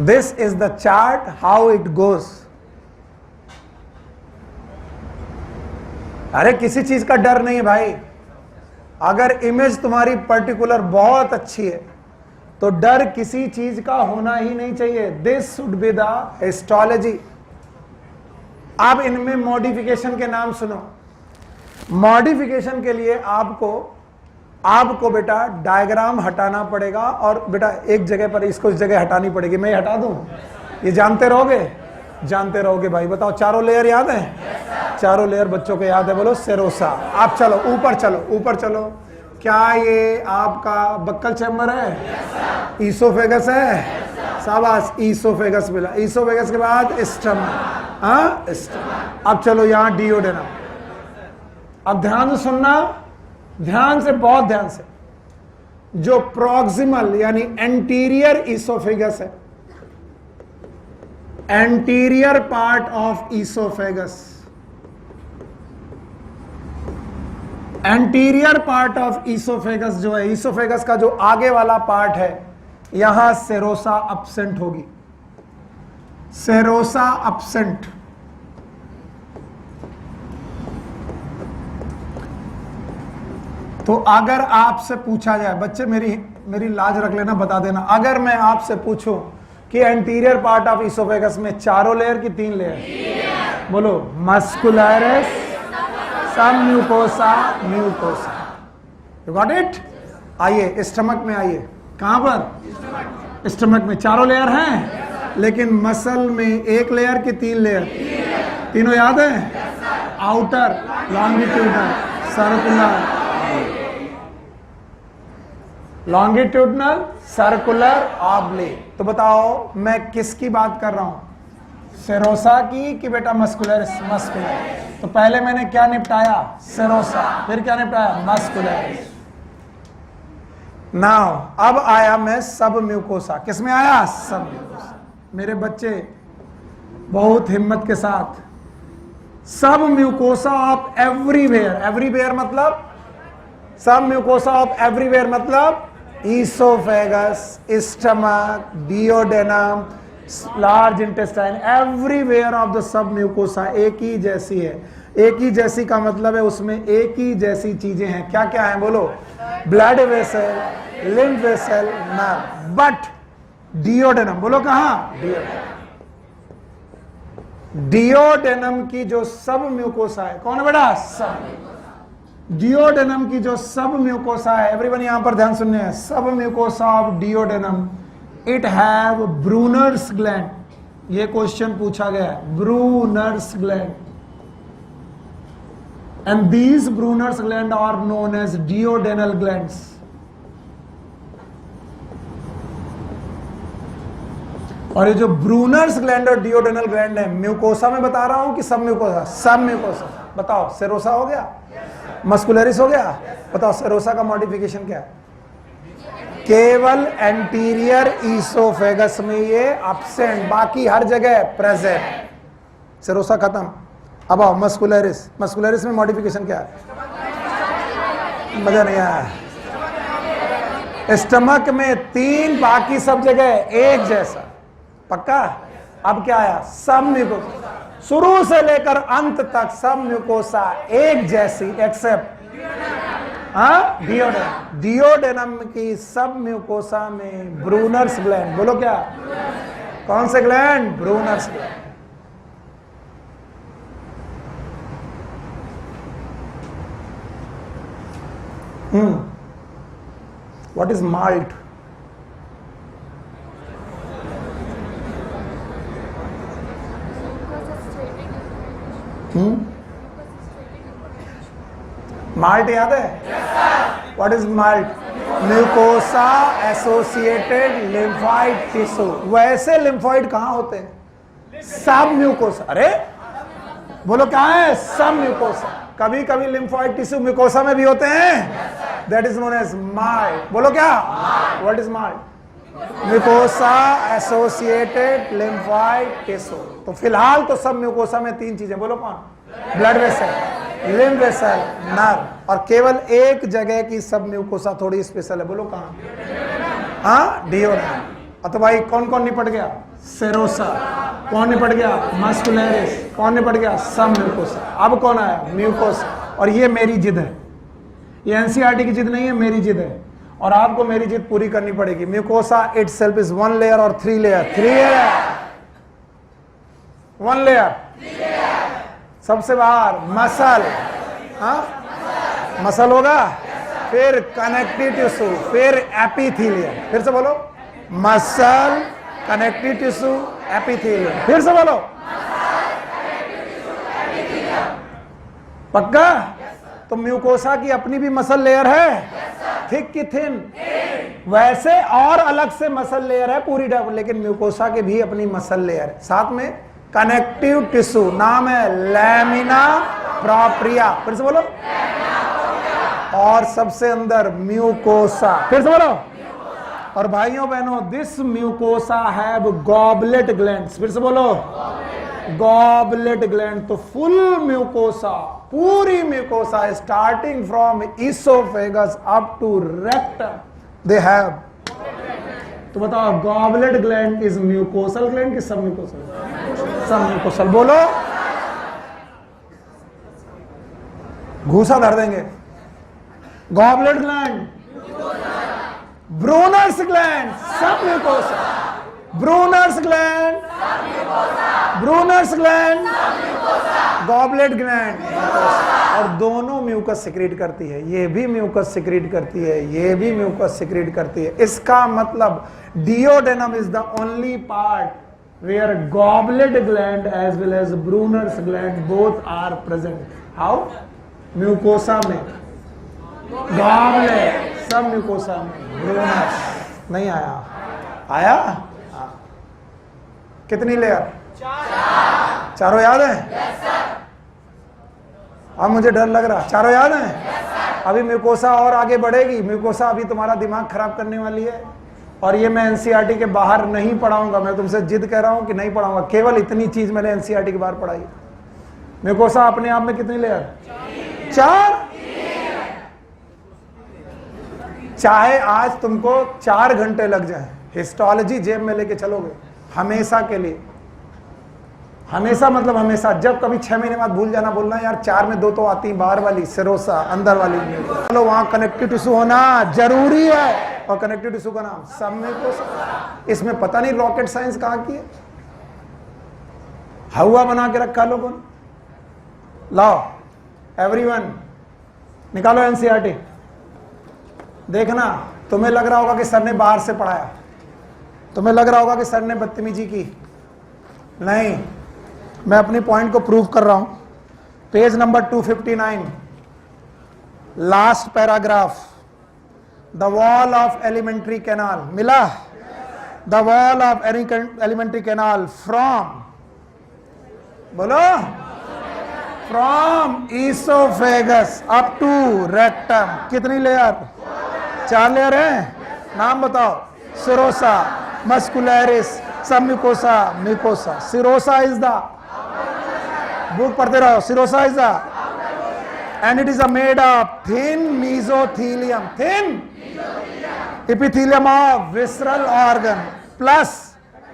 Speaker 1: This is the chart how it goes. अरे किसी चीज का डर नहीं है भाई। अगर इमेज तुम्हारी पर्टिकुलर बहुत अच्छी है तो डर किसी चीज का होना ही नहीं चाहिए। This should be the histology. अब इनमें मॉडिफिकेशन के नाम सुनो। मॉडिफिकेशन के लिए आपको बेटा डायग्राम हटाना पड़ेगा और बेटा एक जगह पर इसको इस जगह हटानी पड़ेगी। मैं ये हटा दूं, ये जानते रहोगे? जानते रहोगे भाई। बताओ चारों लेयर याद है? चारों लेयर बच्चों को याद है? बोलो सेरोसा। आप चलो ऊपर, चलो ऊपर चलो। क्या ये आपका बक्कल चैम्बर है? ईसोफेगस है। शाबाश, ईसोफेगस मिला। ईसोफेगस के बाद स्टमक। हाँ, स्टमक। अब चलो यहाँ डिओडेनम। अब ध्यान से सुनना, ध्यान से, बहुत ध्यान से। जो प्रॉक्सिमल यानी एंटीरियर ईसोफेगस है, anterior part of oesophagus, anterior part of oesophagus जो है, ईसोफेगस का जो आगे वाला पार्ट है, यहां सेरोसा अब्सेंट होगी। Serosa absent. तो अगर आपसे पूछा जाए, बच्चे मेरी लाज रख लेना, बता देना, अगर मैं आपसे पूछूं कि एंटीरियर पार्ट ऑफ ईसोफेगस में 4 लेयर की 3 लेयर? बोलो, मस्कुलरिस, सब mucosa, mucosa. You got it? आइए स्टमक में आइए। कहां पर? स्टमक में 4 लेयर हैं, लेकिन मसल में 1 लेयर की 3 लेयर? तीनों याद है? Outer, longitudinal, circular, longitudinal, circular, oblique. तो बताओ मैं किसकी बात कर रहा हूं? सेरोसा की कि बेटा मस्कुलरिस? मस्कुलर। तो पहले मैंने क्या निपटाया? सेरोसा। फिर क्या निपटाया? मस्कुलरिस। नाउ अब आया मैं सब म्यूकोसा। किसमें आया? सब म्यूकोसा। मेरे बच्चे बहुत हिम्मत के साथ सब म्यूकोसा ऑफ एवरीवेयर, एवरीवेयर मतलब सब म्यूकोसा ऑफ एवरीवेयर मतलब oesophagus, stomach, duodenum, large intestine, everywhere of the submucosa एक ही जैसी है। एक ही जैसी का मतलब है उसमें एक ही जैसी चीजें हैं। क्या क्या है बोलो? Blood vessel, lymph vessel, nerve. But duodenum, बोलो कहां? डियोडेनम की जो सब म्यूकोसा है, कौन है बेटा? सब। डियोडेनम की जो सब म्यूकोसा है, एवरीवन यहां पर ध्यान सुनने हैं, submucosa of duodenum it have Brunner's gland. ये क्वेश्चन पूछा गया है, Brunner's gland, and these Brunner's gland are known as duodenal glands. और ये जो ब्रूनर्स ग्लैंड और डियोडेनल ग्लैंड है, म्यूकोसा में बता रहा हूं कि सब म्यूकोसा? सब म्यूकोसा। बताओ, सेरोसा हो गया, मस्कुलरिस हो गया। बताओ सेरोसा का मॉडिफिकेशन क्या है? केवल एंटीरियर ईसोफेगस में ये एब्सेंट, बाकी हर जगह प्रेजेंट। सेरोसा खत्म। अब आओ मस्कुलरिस, मस्कुलरिस में मॉडिफिकेशन क्या है? मजा नहीं आया। स्टमक में 3, बाकी सब जगह एक जैसा। पक्का? अब क्या आया? सब म्यूकोसा, शुरू से लेकर अंत तक सब म्यूकोसा एक जैसी, एक्सेप्ट डियोडेनम। डियोडेनम की सब म्यूकोसा में ब्रूनर्स ग्लैंड, बोलो क्या? कौन से gland? Brunner's gland. What is malt? Malt याद है? What is MALT? Mucosa associated lymphoid tissue. वैसे लिम्फॉइड कहां होते हैं? सब म्यूकोसा। अरे बोलो कहां है? सब म्यूकोसा। कभी कभी लिम्फॉइड टिश्यू म्यूकोसा में भी होते हैं, that is known as MALT. बोलो क्या? What is MALT? Mucosa associated lymphoid tissue. तो फिलहाल तो सब म्यूकोसा में 3 चीजें, बोलो कौन? Blood vessel, lymph vessel, nerve. और केवल एक जगह की सब म्यूकोसा थोड़ी स्पेशल है, बोलो कहां? हाँ, डियोडेनम। तो भाई कौन कौन निपट गया? सेरोसा। कौन निपट गया? मस्कुलरिस। कौन निपट गया? सब म्यूकोसा। अब कौन आया? म्यूकोसा। और ये मेरी जिद है, ये एनसीईआरटी की जिद नहीं है, मेरी जिद है, और आपको मेरी जिद पूरी करनी पड़ेगी। म्यूकोसा इटसेल्फ इज 1 लेयर और 3 लेयर? 3 लेयर। 1 लेयर सबसे बाहर मसल, हाँ मसल होगा, फिर कनेक्टिव टिश्यू, फिर एपिथेलियम। फिर से बोलो, मसल, कनेक्टिव टिश्यू, एपिथेलियम। फिर से बोलो, पक्का? तो म्यूकोसा की अपनी भी मसल लेयर है, थिक की थिन? वैसे और अलग से मसल लेयर है पूरी, लेकिन म्यूकोसा के भी अपनी मसल लेयर है। साथ में कनेक्टिव टिश्यू, नाम है लैमिना प्रोप्रिया। फिर से बोलो, और सबसे अंदर म्यूकोसा। फिर से बोलो, और भाइयों बहनों, this mucosa have goblet glands. फिर से बोलो, गॉबलेट ग्लैंड। तो फुल म्यूकोसा, पूरी mucosa starting from oesophagus up to rectum, they have. तो बताओ, goblet gland is mucosal gland कि सब म्यूकोसल? Submucosal. बोलो, घूसा धर देंगे। Goblet gland, Brunner's gland, submucosa. Brunner's gland, Brunner's gland, goblet gland, और दोनों म्यूकस सिक्रीट करती है। ये भी म्यूकस सिक्रीट करती है, ये भी म्यूकस सिक्रीट करती है। इसका मतलब duodenum is the only part where goblet gland as well as Brunner's gland both are present. How? Mucosa में गॉबलेट, सब म्यूकोसा में ब्रूनर्स। नहीं आया? आया? कितनी लेयर? चारों याद है? अब मुझे डर लग रहा, चारों याद है? अभी म्यूकोसा और आगे बढ़ेगी। म्यूकोसा अभी तुम्हारा दिमाग खराब करने वाली है, और ये मैं एनसीईआरटी के बाहर नहीं पढ़ाऊंगा। मैं तुमसे जिद कह रहा हूं कि नहीं पढ़ाऊंगा। केवल इतनी चीज मैंने एनसीईआरटी के बाहर पढ़ाई। म्यूकोसा अपने आप में कितनी लेयर? 4। चाहे आज तुमको 4 घंटे लग जाए, हिस्टोलॉजी जेब में लेके चलोगे हमेशा के लिए, हमेशा मतलब हमेशा। जब कभी 6 महीने बाद भूल जाना, बोलना यार 4 में 2 तो आती, बाहर वाली सिरोसा, अंदर वाली। चलो वहां कनेक्टिव टिश्यू होना जरूरी है, और कनेक्टिव टिश्यू का नाम सब म्यूकोसा। इसमें पता नहीं रॉकेट साइंस कहां की है, हवा बना के रखा लोगों ने। लाओ एवरीवन निकालो एनसीईआरटी। देखना, तुम्हें लग रहा होगा कि सर ने बाहर से पढ़ाया, तुम्हें लग रहा होगा कि सर ने बदतमीजी की। नहीं, मैं अपनी पॉइंट को प्रूव कर रहा हूं। Page number 259, last paragraph. The wall of alimentary canal, मिला? The wall of alimentary canal from, बोलो, from oesophagus up to rectum, कितनी लेयर? 4 लेयर है। नाम बताओ। Serosa, muscularis, submucosa, mucosa. Serosa is the, book पढ़ते रहो, serosa is the, and it is made of thin mesothelium, thin epithelium of visceral organ plus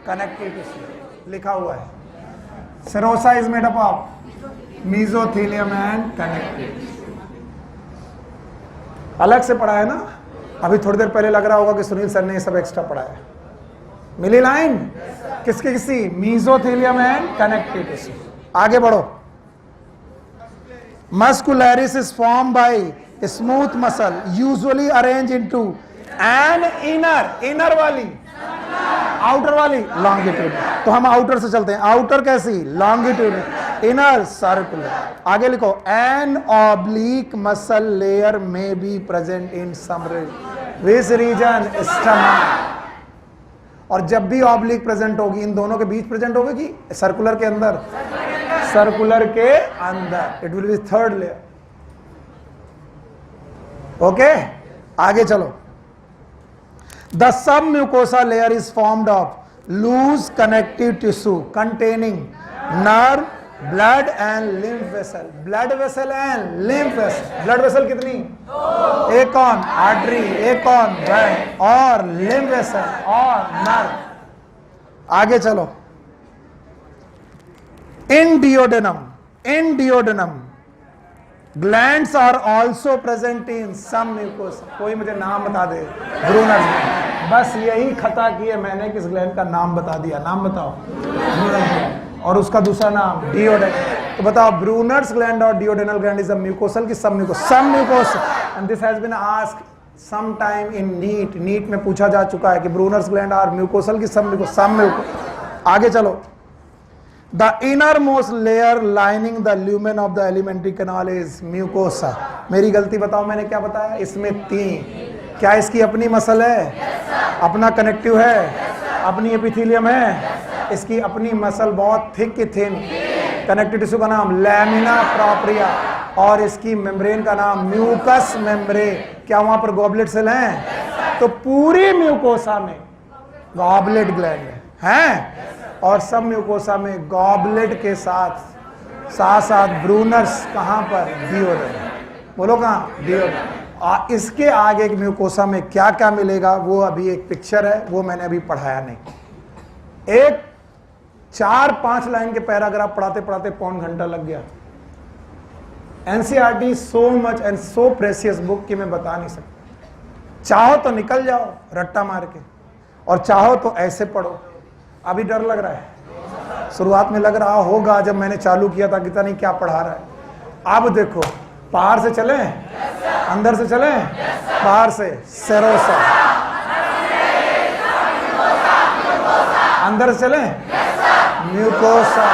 Speaker 1: connective tissue. लिखा हुआ है serosa is made up of mesothelium and connective. अलग से पढ़ा है ना, अभी थोड़ी देर पहले लग रहा होगा कि सुनील सर ने ये सब एक्स्ट्रा पढ़ाया। मिली लाइन? किसकी किसी? Mesothelium and connective tissue. आगे बढ़ो। Muscularis is form by smooth muscle usually arrange into an inner, inner वाली, आउटर वाली लॉन्गिट्यूड। तो हम आउटर से चलते हैं। आउटर कैसी? Longitude, inner circular. आगे लिखो, an oblique muscle layer may be present in some region, stomach. और जब भी ऑब्लिक प्रेजेंट होगी, इन दोनों के बीच प्रेजेंट होगी कि सर्कुलर के अंदर? सर्कुलर के अंदर। It will be third layer. Okay, आगे चलो। The submucosa layer is formed of loose connective tissue containing nerve, blood and lymph vessel. Blood vessel and lymph vessel. Blood vessel कितनी? एक कौन? Artery, एक कौन? When, और lymph vessel और nerve. आगे चलो। In duodenum glands are also present in submucosa. कोई मुझे नाम बता दे। Brunner's gland. बस यही खता की है मैंने, किस ग्लैंड का नाम बता दिया। नाम बताओ। और उसका दूसरा नाम डियोडेनम। तो बताओ, ब्रूनर्स ग्लैंड और duodenal gland is a mucosal की submucous? Submucous. And this has been asked some time in NEET. NEET में पूछा जा चुका है कि ब्रूनर्स ग्लैंड आर म्यूकोसल की सब म्यूकोस? सब म्यूकोस। आगे चलो। The innermost layer lining the lumen of the alimentary canal is mucosa. मेरी गलती बताओ, मैंने क्या बताया? इसमें 3। क्या इसकी अपनी मसल है? अपना कनेक्टिव है? अपनी एपिथेलियम है? इसकी अपनी मसल बहुत थिक की थिन। कनेक्टिव टिश्यू का नाम लैमिना प्रोप्रिया, और इसकी मेम्ब्रेन का नाम म्यूकस मेम्ब्रेन। क्या वहां पर गॉबलेट सेल हैं? तो पूरी म्यूकोसा में गॉबलेट ग्लैंड है, और सब म्यूकोसा में गॉबलेट के साथ साथ ब्रूनर्स। कहां पर? डियोडेनम। बोलो कहां? डियोडेनम। इसके आगे म्यूकोसा में क्या क्या मिलेगा वो अभी एक पिक्चर है, वो मैंने अभी पढ़ाया नहीं। एक 4-5 लाइन के पैराग्राफ पढ़ाते पढ़ाते पौन घंटा लग गया। NCERT so much and so precious book कि मैं बता नहीं सकता। चाहो तो निकल जाओ रट्टा मार के, और चाहो तो ऐसे पढ़ो। अभी डर लग रहा है, शुरुआत में लग रहा होगा जब मैंने चालू किया था कि पता नहीं क्या पढ़ा रहा है। अब देखो, बाहर से चले, अंदर से चले, बाहर से सेरोसा, अंदर से चले म्यूकोसा।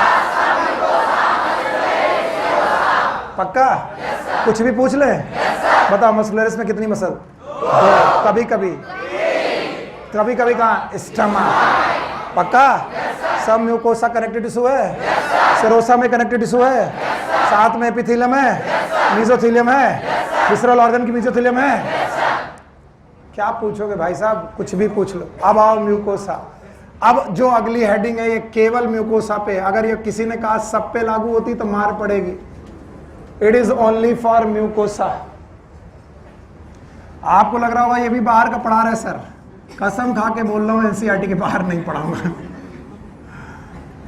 Speaker 1: पक्का? कुछ भी पूछ ले। बताओ, मस्कुलरिस में कितनी मसल? 2। कभी कभी कहाँ? स्टमक। पक्का? सब म्यूकोसा कनेक्टिव टिश्यू है। सिरोसा में कनेक्टिव टिश्यू है, साथ में एपिथेलियम है, मेसोथेलियम है, विसरल ऑर्गन की मेसोथेलियम है। क्या पूछोगे भाई साहब? कुछ भी पूछ लो। अब आओ म्यूकोसा। अब जो अगली हेडिंग है ये केवल म्यूकोसा पे, अगर ये किसी ने कहा सब पे लागू होती तो मार पड़ेगी। It is only for mucosa. आपको लग रहा होगा ये भी बाहर का पढ़ा रहे सर, कसम खा के बोल रहा हूं एनसीईआरटी के बाहर नहीं पढ़ाऊंगा।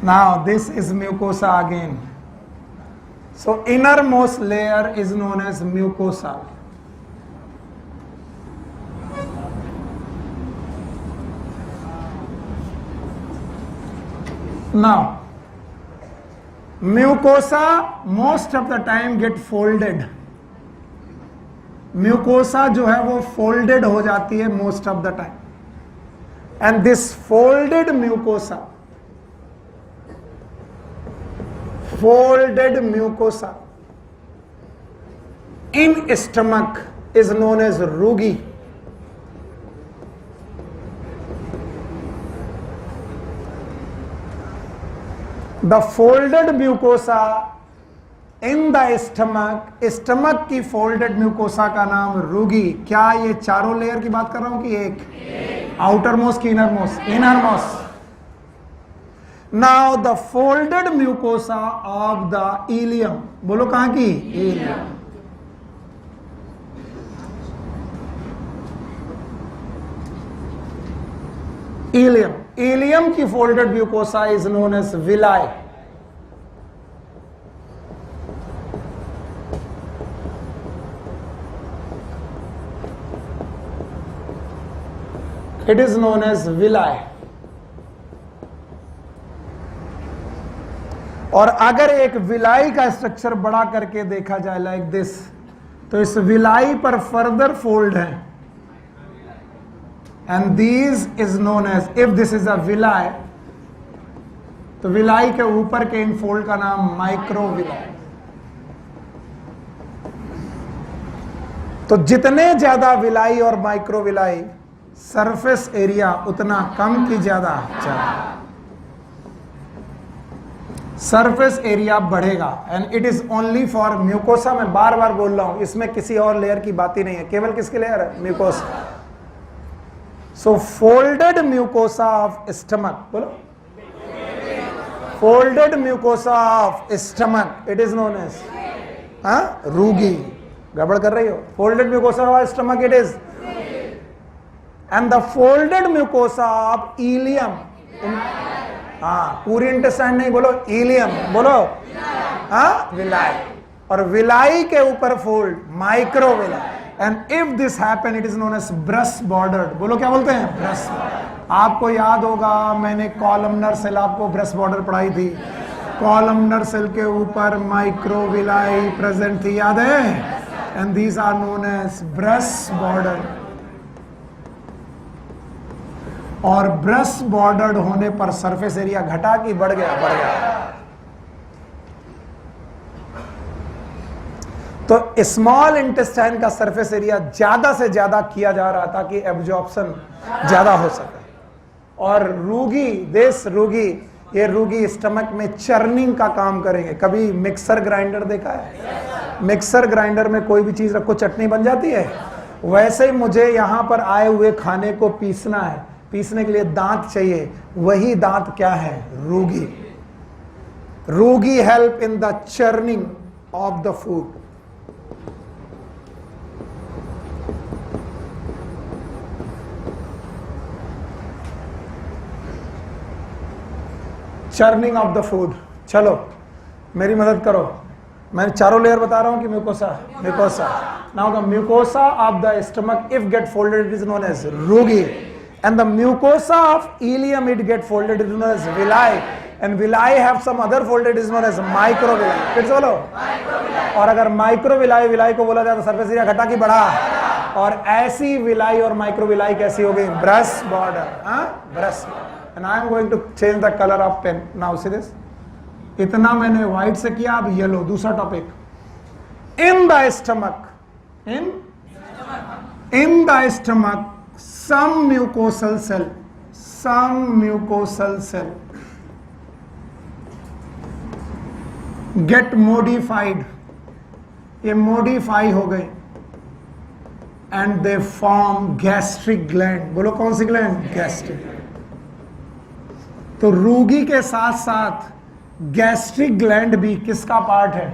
Speaker 1: Now this is mucosa again. So innermost layer is known as mucosa. Now, mucosa most of the time get folded. Mucosa जो है वो folded हो जाती है most of the time. And this folded mucosa in stomach is known as rugi. The folded mucosa in the stomach की folded mucosa का नाम रूगी। क्या ये चारों लेयर की बात कर रहा हूं कि एक आउटर मोस्ट की innermost? Innermost. Now the folded mucosa of the ileum, बोलो कहां की? इलियम। इलियम, इलियम की folded mucosa is known as villi. It is known as villi. और अगर एक विलाई का स्ट्रक्चर बड़ा करके देखा जाए लाइक दिस, तो इस विलाई पर फर्दर फोल्ड है, and this is known as, if this is a villi, तो विलाई के ऊपर के इन फोल्ड का नाम माइक्रोविलाई। तो जितने ज्यादा विलाई और माइक्रोविलाई, सरफेस एरिया उतना कम की ज्यादा, सरफेस एरिया बढ़ेगा। And it is only for mucosa. मैं बार बार बोल रहा हूं, इसमें किसी और लेयर की बात ही नहीं है, केवल किसकी लेयर है? Mucosa. So folded mucosa of stomach, बोलो folded mucosa of stomach, it is known as rugae. गड़बड़ कर रही हो? Folded mucosa of stomach it is, and the folded mucosa of ileum, पूरी इंटेस्टाइन नहीं, बोलो इलियम, बोलो विलाई। और विलाई के ऊपर fold microvilli. And if this happen it is known as brush bordered. बोलो क्या बोलते हैं? ब्रेस्ट। आपको याद होगा मैंने कॉलमनर सेल, आपको ब्रेस्ट बॉर्डर पढ़ाई थी। कॉलमनर सेल के ऊपर माइक्रोविलाई प्रेजेंट थी, याद है? And these are known as brush border. और ब्रेस्ट बॉर्डर्ड होने पर सरफेस एरिया घटा कि बढ़ गया? बढ़ गया। तो स्मॉल इंटेस्टाइन का सरफेस एरिया ज्यादा से ज्यादा किया जा रहा था कि एब्जॉर्प्शन ज्यादा हो सके। और रूगी, देश रूगी, ये रूगी स्टमक में चर्निंग का काम करेंगे। कभी मिक्सर ग्राइंडर देखा है? मिक्सर ग्राइंडर में कोई भी चीज रखो चटनी बन जाती है। वैसे ही मुझे यहां पर आए हुए खाने को पीसना है, पीसने के लिए दांत चाहिए। वही दांत क्या है? Rugae. Rugae help in the churning of the food. Churning of the food. चलो मेरी मदद करो, मैं चारों लेयर बता रहा हूं कि mucosa, mucosa. Now the mucosa of the stomach if get folded it is known as rugae, and the mucosa of ileum it get folded, it is known as villi, and villi have some other folded, is known as microvilli। फिर से बोलो और अगर microvilli villi को बोला जाए तो surface area घटा कि बढ़ा? और ऐसी विलाई और माइक्रोविलाई कैसी हो गई? Brush border, brush. And I am going to change the colour of pen. Now see this, इतना मैंने व्हाइट से किया, अब येलो। दूसरा topic, in the stomach, in the stomach some mucosal cell get modified, ये modify हो गए, and they form gastric gland। बोलो कौन सी gland? gastric। तो रूगी के साथ साथ गैस्ट्रिक ग्लैंड भी किसका पार्ट है?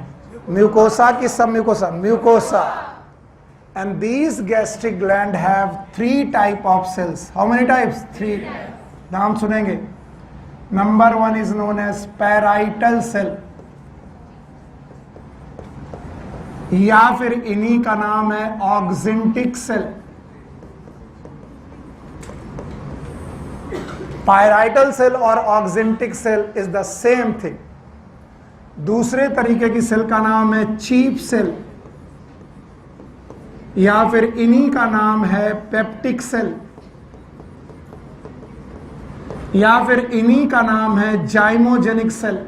Speaker 1: म्यूकोसा की submucosa, mucosa. And these gastric gland have 3 type of cells. How many types? 3. नाम सुनेंगे. Number 1 is known as parietal cell, या फिर इन्हीं का नाम है ऑक्जेंटिक सेल. पायराइटल सेल और oxyntic cell is the same thing. दूसरे तरीके की सेल का नाम है चीफ सेल, या फिर इन्हीं का नाम है पेप्टिक सेल, या फिर इन्हीं का नाम है जाइमोजेनिक सेल.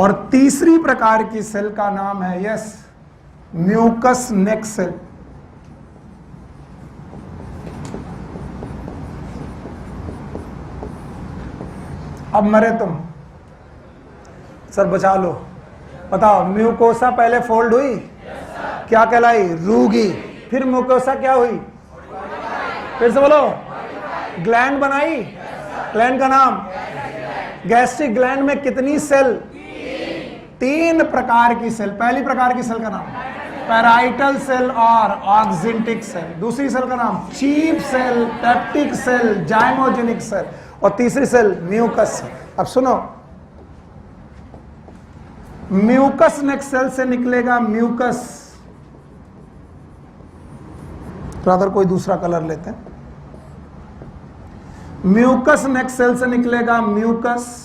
Speaker 1: और तीसरी प्रकार की सेल का नाम है यस म्यूकस नेक सेल. अब मरे तुम, सर बचा लो. बताओ, म्यूकोसा पहले फोल्ड हुई, क्या कहलाई? रूगी. फिर म्यूकोसा क्या हुई? फिर से बोलो. ग्लैंड बनाई. ग्लैंड का नाम? गैस्ट्रिक ग्लैंड में कितनी सेल? 3 प्रकार की सेल. पहली प्रकार की सेल का नाम पैराइटल सेल और ऑक्जेंटिक सेल. दूसरी सेल का नाम chief cell, peptic cell, zymogenic cell. और तीसरी सेल म्यूकस. अब सुनो, म्यूकस नेक सेल से निकलेगा म्यूकस. तो अगर कोई दूसरा कलर लेते हैं. म्यूकस नेक सेल से निकलेगा म्यूकस.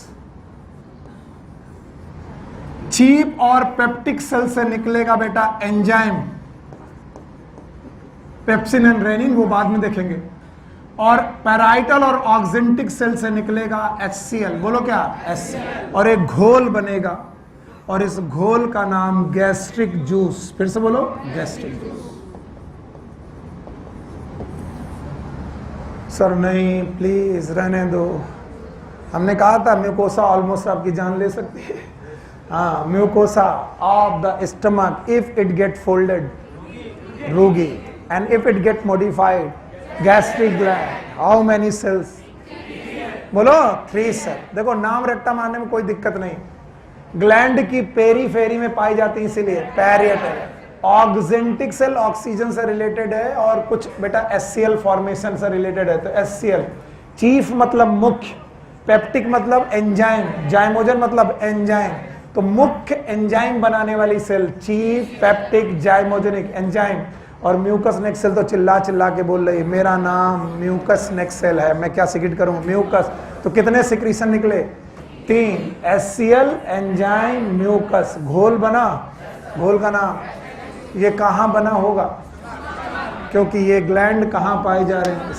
Speaker 1: चीफ और पेप्टिक सेल से निकलेगा बेटा एंजाइम, पेप्सिन एंड रेनिन, वो बाद में देखेंगे. और पैराइटल और ऑक्जेंटिक सेल से निकलेगा HCl. बोलो क्या? HCl. और एक घोल बनेगा, और इस घोल का नाम गैस्ट्रिक जूस. फिर से बोलो, गैस्ट्रिक जूस. सर नहीं, प्लीज रहने दो. हमने कहा था म्यूकोसा ऑलमोस्ट आपकी जान ले सकती है. हाँ, mucosa of the stomach if it get folded, rugae. And if it get modified, gastric gland. How many cells? बोलो, 3 सेल. देखो, नाम रट्टा मारने में कोई दिक्कत नहीं. ग्लैंड की पेरीफेरी में पाई जाती है, इसीलिए पैरिएटल. ऑक्जेंटिक सेल ऑक्सीजन से रिलेटेड है, और कुछ बेटा HCl फॉर्मेशन से रिलेटेड है. तो HCl. चीफ मतलब मुख्य, पेप्टिक मतलब एंजाइम, जाइमोजन मतलब एंजाइम. तो मुख्य एंजाइम बनाने वाली सेल चीफ, पेप्टिक, जाइमोजेनिक, एंजाइम. और म्यूकस नेक सेल तो चिल्ला चिल्ला के बोल रही है मेरा नाम म्यूकस नेक सेल है, मैं क्या सिक्रेट करूं? म्यूकस. तो कितने सिक्रीशन निकले? 3. HCl, enzyme, mucus. घोल बना. घोल का नाम? ये कहां बना होगा? क्योंकि ये ग्लैंड कहां पाए जा रहे हैं?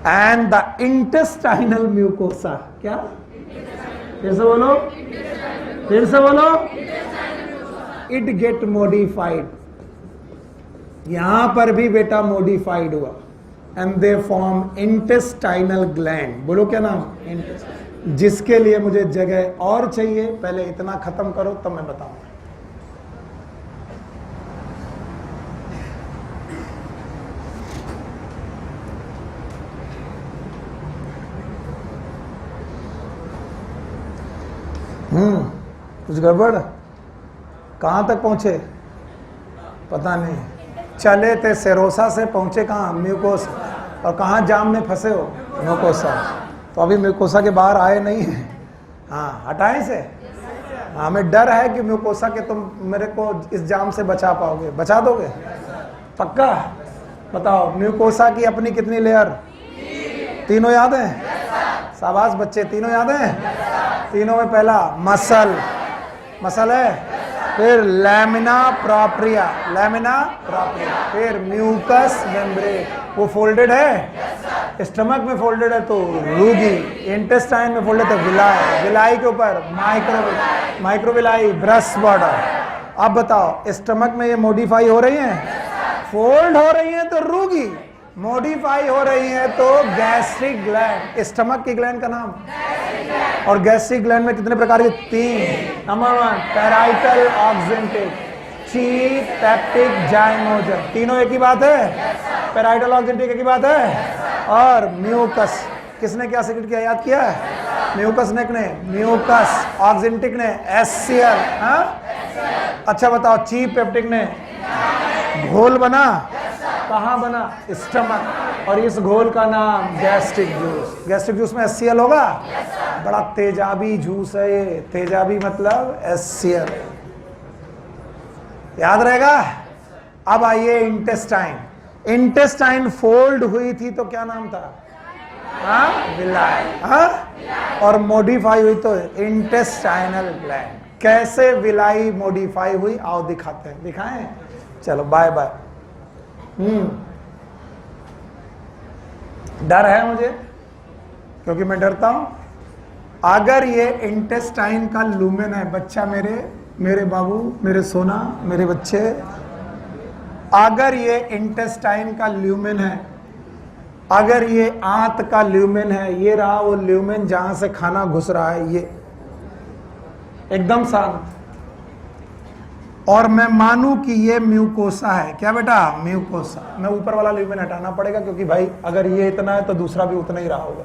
Speaker 1: And the intestinal mucosa. क्या? फिर से बोलो, फिर से बोलो. It get modified. यहां पर भी बेटा मॉडिफाइड हुआ. And they form intestinal gland. बोलो क्या नाम? इंटेस्टाइन. जिसके लिए मुझे जगह और चाहिए, पहले इतना खत्म करो तब मैं बताऊंगा. कुछ गड़बड़? कहां तक पहुंचे? पता नहीं. चले थे सेरोसा से, पहुंचे कहां? म्यूकोसा. और कहां जाम में फंसे हो? म्यूकोसा. तो अभी म्यूकोसा के बाहर आए नहीं है. हाँ, हटाए से. हाँ, हमें डर है कि म्यूकोसा के तुम मेरे को इस जाम से बचा पाओगे. बचा दोगे? पक्का? बताओ, म्यूकोसा की अपनी कितनी लेयर? 3 याद है? शाबाश बच्चे, 3 याद है? 3 में पहला मसल. मसल है. फिर लैमिना प्रोप्रिया. Lamina propria. फिर म्यूकस मेम्ब्रेन. वो फोल्डेड है? स्टमक में फोल्डेड है तो रूगी. इंटेस्टाइन में फोल्डेड है विलाई. विलाई के ऊपर माइक्रोविलाई, ब्रश बॉर्डर. अब बताओ, स्टमक में ये मॉडिफाई हो रही है? फोल्ड हो रही है तो रूगी. मॉडिफाई हो रही है तो गैस्ट्रिक ग्लैंड. स्टमक की ग्लैंड का नाम? और गैस्ट्रिक ग्लैंड में कितने प्रकार के? 3. Number 1 parietal, oxyntic, chief, peptic, zymogen. तीनों एक ही बात है. पेराइटल ऑक्जेंटिक की बात है। और म्यूकस, किसने क्या सीक्रेट किया, याद किया है? म्यूकस नेक ने, म्यूकस ऑक्जेंटिक ने एससीएल। अच्छा बताओ, चीफ पेप्टिक ने घोल बना, कहाँ बना? स्टमक। और इस घोल का नाम गैस्ट्रिक जूस। गैस्ट्रिक जूस में एससीएल होगा। बड़ा तेजाबी जूस है ये, तेजाबी मतलब एससीएल, याद रहेगा। अब आइए इंटेस्टाइन। इंटेस्टाइन फोल्ड हुई थी तो क्या नाम था? विलाई। और मॉडिफाई हुई तो इंटेस्टाइनल ग्लैंड। कैसे विलाई मॉडिफाई हुई, आओ दिखाते हैं। दिखाएं? चलो बाय बाय। डर है मुझे, क्योंकि मैं डरता हूं। अगर ये इंटेस्टाइन का लूमेन है, बच्चा मेरे बाबू, मेरे सोना, मेरे बच्चे, अगर ये इंटेस्टाइन का ल्यूमेन है, अगर ये आंत का ल्यूमेन है, ये रहा वो ल्यूमेन जहां से खाना घुस रहा है, ये एकदम शांत, और मैं मानूं कि ये म्यूकोसा है। क्या बेटा? म्यूकोसा। मैं ऊपर वाला ल्यूमेन हटाना पड़ेगा, क्योंकि भाई अगर ये इतना है तो दूसरा भी उतना ही रहा होगा।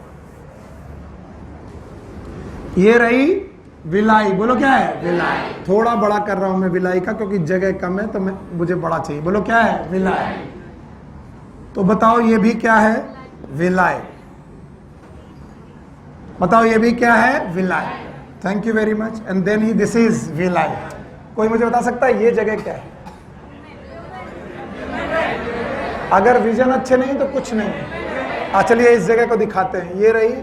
Speaker 1: ये रही विलाई। बोलो क्या है? विलाई। थोड़ा बड़ा कर रहा हूं मैं विलाई का, क्योंकि जगह कम है तो मुझे बड़ा चाहिए। बोलो क्या है? विलाई। तो बताओ ये भी क्या है? विलाई। बताओ ये भी क्या है? Villi. Thank you very much. And then ही दिस इज विलाई। कोई मुझे बता सकता है ये जगह क्या है? अगर विजन अच्छे नहीं तो कुछ नहीं। चलिए इस जगह को दिखाते हैं। ये रही,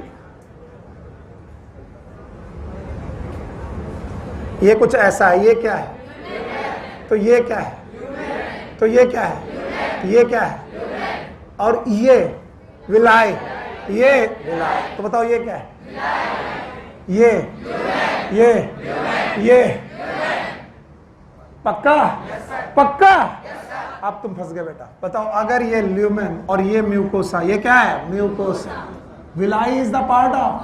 Speaker 1: ये कुछ ऐसा है। ये क्या है? तो ये क्या है? तो ये क्या है? ये क्या है? और ये विलाई, ये विलाई। तो बताओ ये क्या है? ये पक्का? पक्का? अब तुम फंस गए बेटा। बताओ, अगर ये ल्यूमेन और ये म्यूकोसा, ये क्या है? Mucosa. Villi is the part of,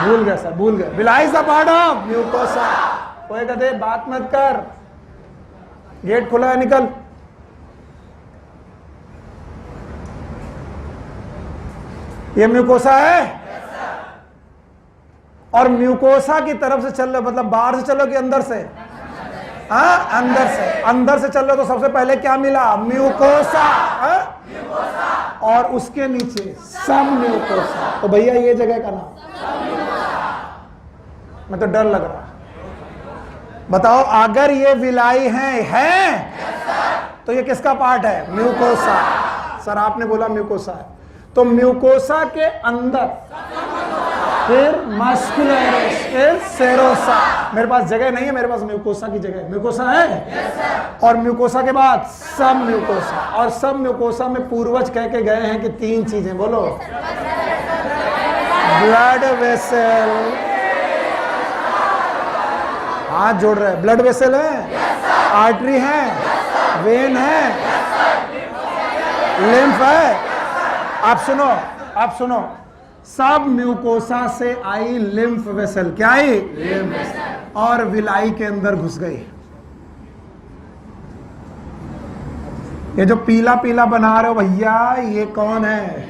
Speaker 1: भूल गए सर, भूल गए। Villi is the part of mucosa. कोई कहते बात मत कर, गेट खुला है, निकल। ये म्यूकोसा है। और म्यूकोसा की तरफ से चल रहे, मतलब बाहर से चलो कि अंदर से? अंदर से। अंदर से चल रहे तो सबसे पहले क्या मिला? म्यूकोसा। और उसके नीचे सब म्यूकोसा। तो भैया ये जगह का नाम, मैं तो डर लग रहा। बताओ, अगर ये विलाई है तो ये किसका पार्ट है? म्यूकोसा। सर आपने बोला म्यूकोसा है, तो म्यूकोसा के अंदर फिर मस्कुलरिस, फिर सेरोसा। मेरे पास जगह नहीं है, मेरे पास म्यूकोसा की जगह। म्यूकोसा है और म्यूकोसा के बाद सब म्यूकोसा। और सब म्यूकोसा में पूर्वज कह के गए हैं कि 3 चीजें, बोलो। ब्लड वेसल, हाथ जोड़ रहे हैं। ब्लड वेसल है, आर्टरी है, वेन है, लिम्फ है। आप सुनो, सब म्यूकोसा से आई लिम्फ वेसल। क्या आई? Lymph vessel. और विलाई के अंदर घुस गई। ये जो पीला पीला बना रहे हो भैया, ये कौन है?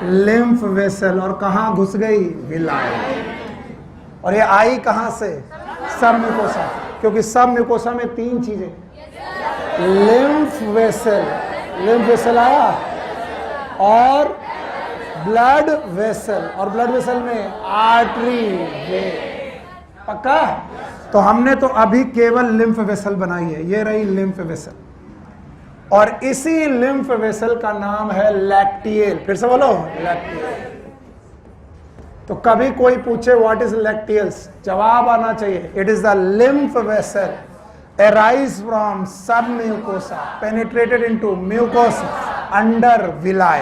Speaker 1: Lymph vessel. और कहां घुस गई? विलाई। और ये आई कहां से? सब म्यूकोसा। क्योंकि सब म्यूकोसा में 3 चीजें, लिम्फ वेसल, लिम्फ वेसल आया, और ब्लड वेसल, और ब्लड वेसल में आर्टरी वेन। पक्का? तो हमने तो अभी केवल लिम्फ वेसल बनाई है। ये रही लिम्फ वेसल, और इसी लिम्फ वेसल का नाम है लैक्टियल। फिर से बोलो, लैक्टियल। तो कभी कोई पूछे व्हाट इज लैक्टियल्स, जवाब आना चाहिए, it is the lymph vessel arise from submucosa penetrated into mucosa under villi।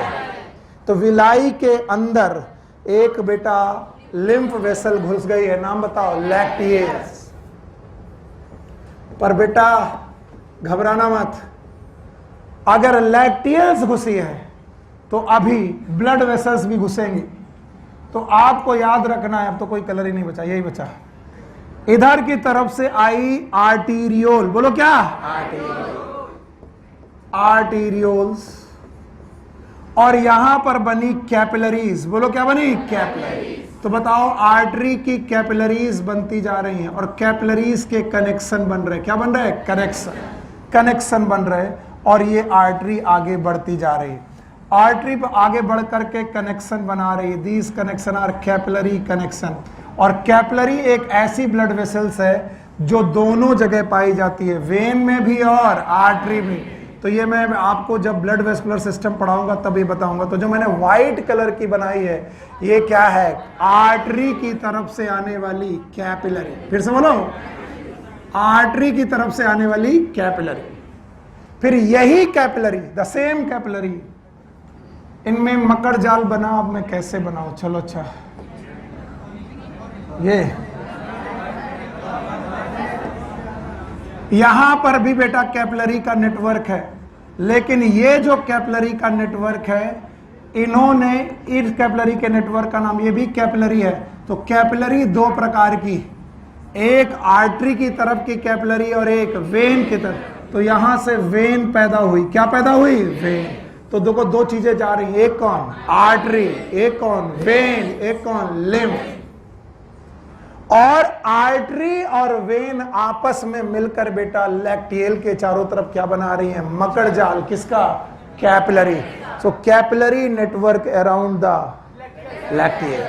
Speaker 1: तो विलाई के अंदर एक बेटा लिम्फ वेसल घुस गई है, नाम बताओ? लैक्टियल्स। पर बेटा घबराना मत, अगर लैक्टियल्स घुसी है तो अभी ब्लड वेसल्स भी घुसेंगी। तो आपको याद रखना है, अब तो कोई कलर ही नहीं बचा, यही बचा। इधर की तरफ से आई आर्टीरियोल। बोलो क्या? आर्टीरियोल्स। और यहां पर बनी कैपिलरीज। बोलो क्या बनी? कैपिलरीज। तो बताओ आर्टरी की कैपिलरीज बनती जा रही हैं और कैपिलरीज के कनेक्शन बन रहे। क्या बन रहे हैं? कनेक्शन बन रहे और ये आर्टरी आगे बढ़ती जा रही है। आर्टरी पर आगे बढ़ करके कनेक्शन बना रही है। These connection are capillary connection. और कैपिलरी एक ऐसी ब्लड वेसल्स है जो दोनों जगह पाई जाती है, वेन में भी और आर्टरी में। तो ये मैं आपको जब ब्लड वेस्कुलर सिस्टम पढ़ाऊंगा तब ये बताऊंगा। तो जो मैंने व्हाइट कलर की बनाई है ये क्या है? आर्टरी की तरफ से आने वाली कैपिलरी। फिर से बोलो, आर्टरी की तरफ से आने वाली कैपिलरी। फिर यही कैपिलरी, द सेम कैपिलरी, इनमें मकर जाल बना। अब मैं कैसे बनाऊं? चलो अच्छा, ये यहां पर भी बेटा कैपिलरी का नेटवर्क है, लेकिन ये जो कैपिलरी का नेटवर्क है इन्होंने, इस कैपिलरी के नेटवर्क का नाम, ये भी कैपिलरी है। तो कैपिलरी दो प्रकार की, एक आर्टरी की तरफ की कैपिलरी और एक वेन की तरफ। तो यहां से वेन पैदा हुई। क्या पैदा हुई? वेन। तो देखो दो चीजें जा रही हैं, एक कौन? आर्टरी, एक कौन? वेन, एक कौन? लिम्फ। और आर्टरी और वेन आपस में मिलकर बेटा लैक्टियल के चारों तरफ क्या बना रही है? मकड़ जाल। किसका? Capillary. So capillary network around the lacteal.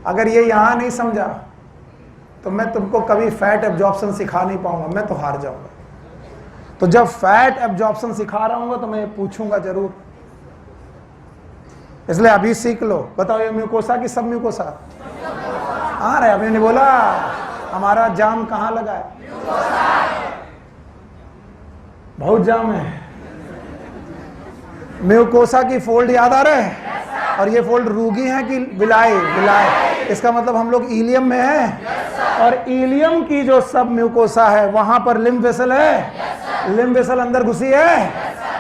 Speaker 1: अगर ये यहां नहीं समझा तो मैं तुमको कभी फैट एब्जॉर्प्शन सिखा नहीं पाऊंगा, मैं तो हार जाऊंगा। तो जब फैट एब्जॉर्प्शन सिखा रहा हूं तो मैं पूछूंगा जरूर, इसलिए अभी सीख लो। बताओ ये म्यूकोसा की सब म्यूकोसा आ रहे? अभी ने बोला हमारा जाम कहां लगा है? बहुत जाम है। म्यूकोसा की फोल्ड याद आ रहे हैं? और ये फोल्ड रूगी है कि विलाय? विलाय। इसका मतलब हम लोग इलियम में है। और इलियम की जो सब म्यूकोसा है वहां पर लिम्फ वेसल है। लिम्फ वेसल अंदर घुसी है।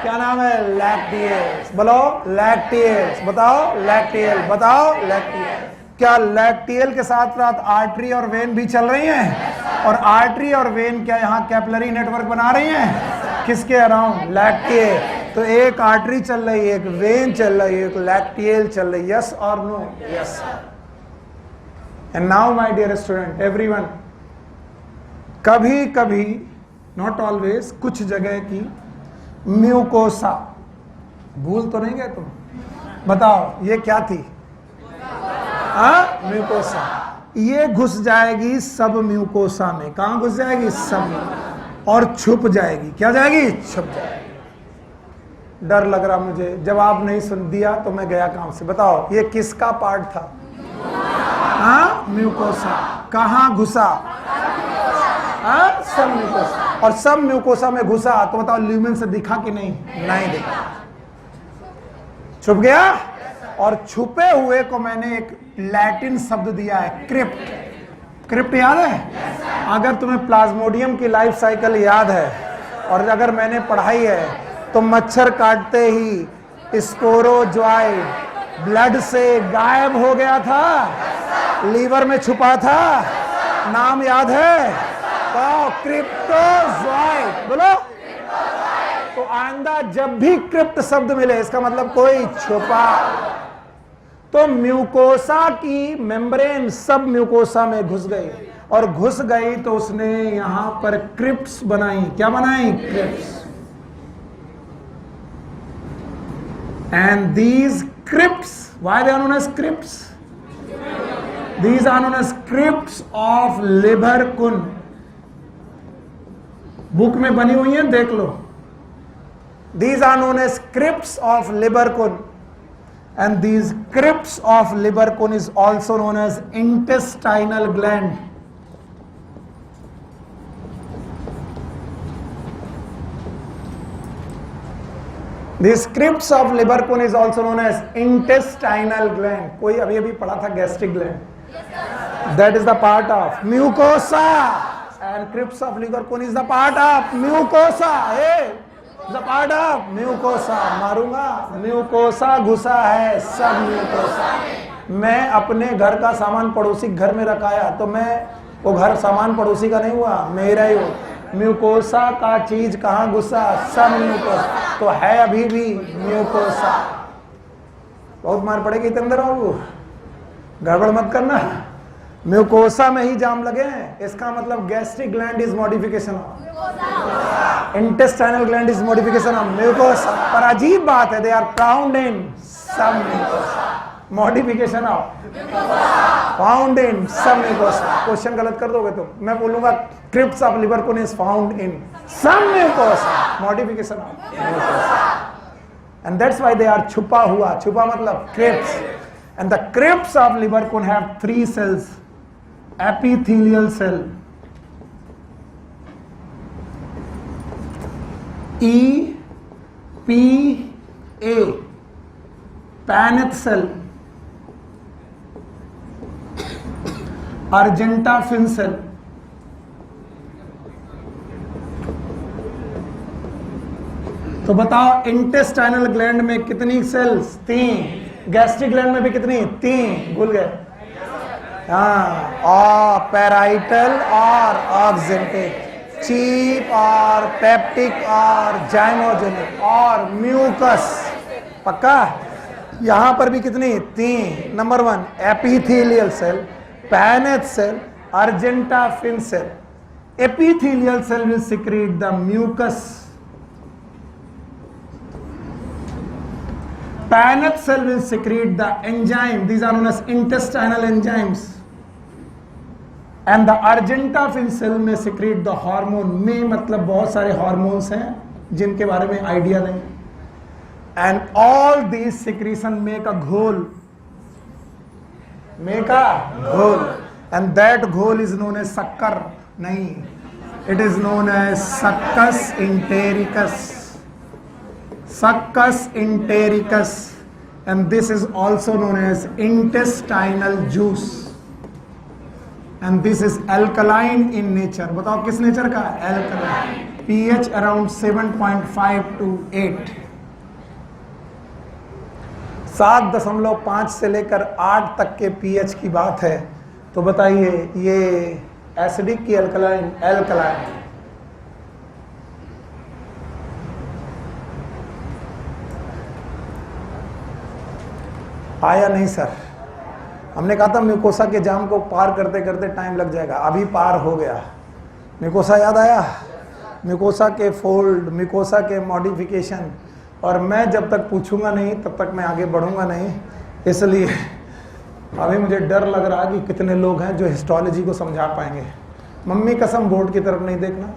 Speaker 1: क्या नाम है? लैक्टियल्स। बोलो लैक्टियल्स। बताओ लैक्टियल। बताओ लैक्टियल। क्या लैक्टियल के साथ साथ आर्टरी और वेन भी चल रही हैं? और आर्टरी और वेन क्या यहाँ कैपिलरी नेटवर्क बना रही हैं? किसके अराउंड? लैक्टियल। तो एक आर्टरी चल रही है, एक वेन चल रही है, एक लैक्टियल चल रही है। यस और no? Yes. And now my dear student, everyone, कभी कभी, नॉट ऑलवेज, कुछ जगह की म्यूकोसा भूल तो नहीं गए तुम? बताओ ये क्या थी? म्यूकोसा। ये घुस जाएगी सब म्यूकोसा में। कहां घुस जाएगी? सब में। और छुप जाएगी। क्या जाएगी? छुप जाएगी। डर लग रहा मुझे, जवाब नहीं सुन दिया तो मैं गया काम से। बताओ ये किसका पार्ट था? म्यूकोसा। कहां घुसा? सब म्यूकोसा। और सब म्यूकोसा में घुसा तो बताओ ल्यूमेन से दिखा कि नहीं? नहीं दिखा। छुप गया। और छुपे हुए को मैंने एक लैटिन शब्द दिया है, क्रिप्ट। क्रिप्ट याद है? अगर तुम्हें प्लाज्मोडियम की लाइफ साइकिल याद है और अगर मैंने पढ़ाई है तो मच्छर काटते ही स्पोरोजोआइड ब्लड से गायब हो गया था, लीवर में छुपा था। नाम याद है? तो क्रिप्टोजोआइड। बोलो। तो आइंदा जब भी क्रिप्ट शब्द मिले इसका मतलब कोई छुपा। तो म्यूकोसा की मेम्ब्रेन सब म्यूकोसा में घुस गई और घुस गई तो उसने यहां पर क्रिप्ट्स बनाई। क्या बनाई? Crypts. And these crypts, why they are known as crypts? These are known as crypts of Lieberkuhn. Book में बनी हुई है, देख लो। These are known as crypts of Libercun, and these crypts of Libercun is also known as intestinal gland. These crypts of Libercun is also known as intestinal gland. कोई अभी अभी पढ़ा था gastric gland. That is the part of mucosa, and crypts of Libercun is the part of mucosa. Hey. Part of mucosa. मारूंगा। Mucosa घुसा है सब mucosa. मैं अपने घर का सामान पड़ोसी घर में रखाया तो मैं वो घर सामान पड़ोसी का नहीं हुआ, मेरा ही हो। म्यूकोसा का चीज कहाँ घुसा, सब म्यूकोसा, तो है अभी भी म्यूकोसा। बहुत मार पड़ेगी इतने अंदर, और गड़बड़ मत करना। म्यूकोसा में ही जाम लगे हैं, इसका मतलब gastric gland is modification of, intestinal gland is modification of mucosa. पर अजीब बात है, they are found in submucosa, modification of found in submucosa. Question गलत कर दोगे तो मैं बोलूंगा crypts of Lieberkuhn is found in submucosa, modification of mucosa, and that's why they are छुपा हुआ, छुपा मतलब crypts. And the crypts of Lieberkuhn have 3 cells, epithelial cell, EPA, Paneth cell, Argentafin cell, तो बताओ intestinal gland में कितनी sales, 3। Gastric gland में भी कितनी, 3। भूल गए, हाँ, और पैराइटल और ऑक्जेंटिक, चीप और पेप्टिक और जाइमोजेनिक और म्यूकस, पक्का। यहां पर भी कितनी, 3। Number 1 epithelial cell, Paneth cell, argentaffin cell. Epithelial cell will secrete the mucus, Paneth cell will secrete the enzyme, these are known as intestinal enzymes, and the Argentafin cell में secrete the hormone, में मतलब बहुत सारे hormones हैं जिनके बारे में idea नहीं, and all these secretion make a घोल, and that घोल is known as शक्कर, नहीं, it is known as succus entericus, succus entericus, and this is also known as intestinal juice, and this is alkaline in nature। बताओ किस nature का, alkaline, pH around 7.5 to 8, 7.5 से लेकर 8 तक के pH की बात है। तो बताइए ये एसिडिक की अल्कलाइन, एल्कलाइन। आया नहीं सर, हमने कहा था म्यूकोसा के जाम को पार करते करते टाइम लग जाएगा, अभी पार हो गया। म्यूकोसा याद आया, म्यूकोसा के फोल्ड, म्यूकोसा के मॉडिफिकेशन, और मैं जब तक पूछूंगा नहीं तब तक मैं आगे बढ़ूंगा नहीं। इसलिए अभी मुझे डर लग रहा है कि कितने लोग हैं जो हिस्टोलॉजी को समझा पाएंगे। मम्मी कसम बोर्ड की तरफ नहीं देखना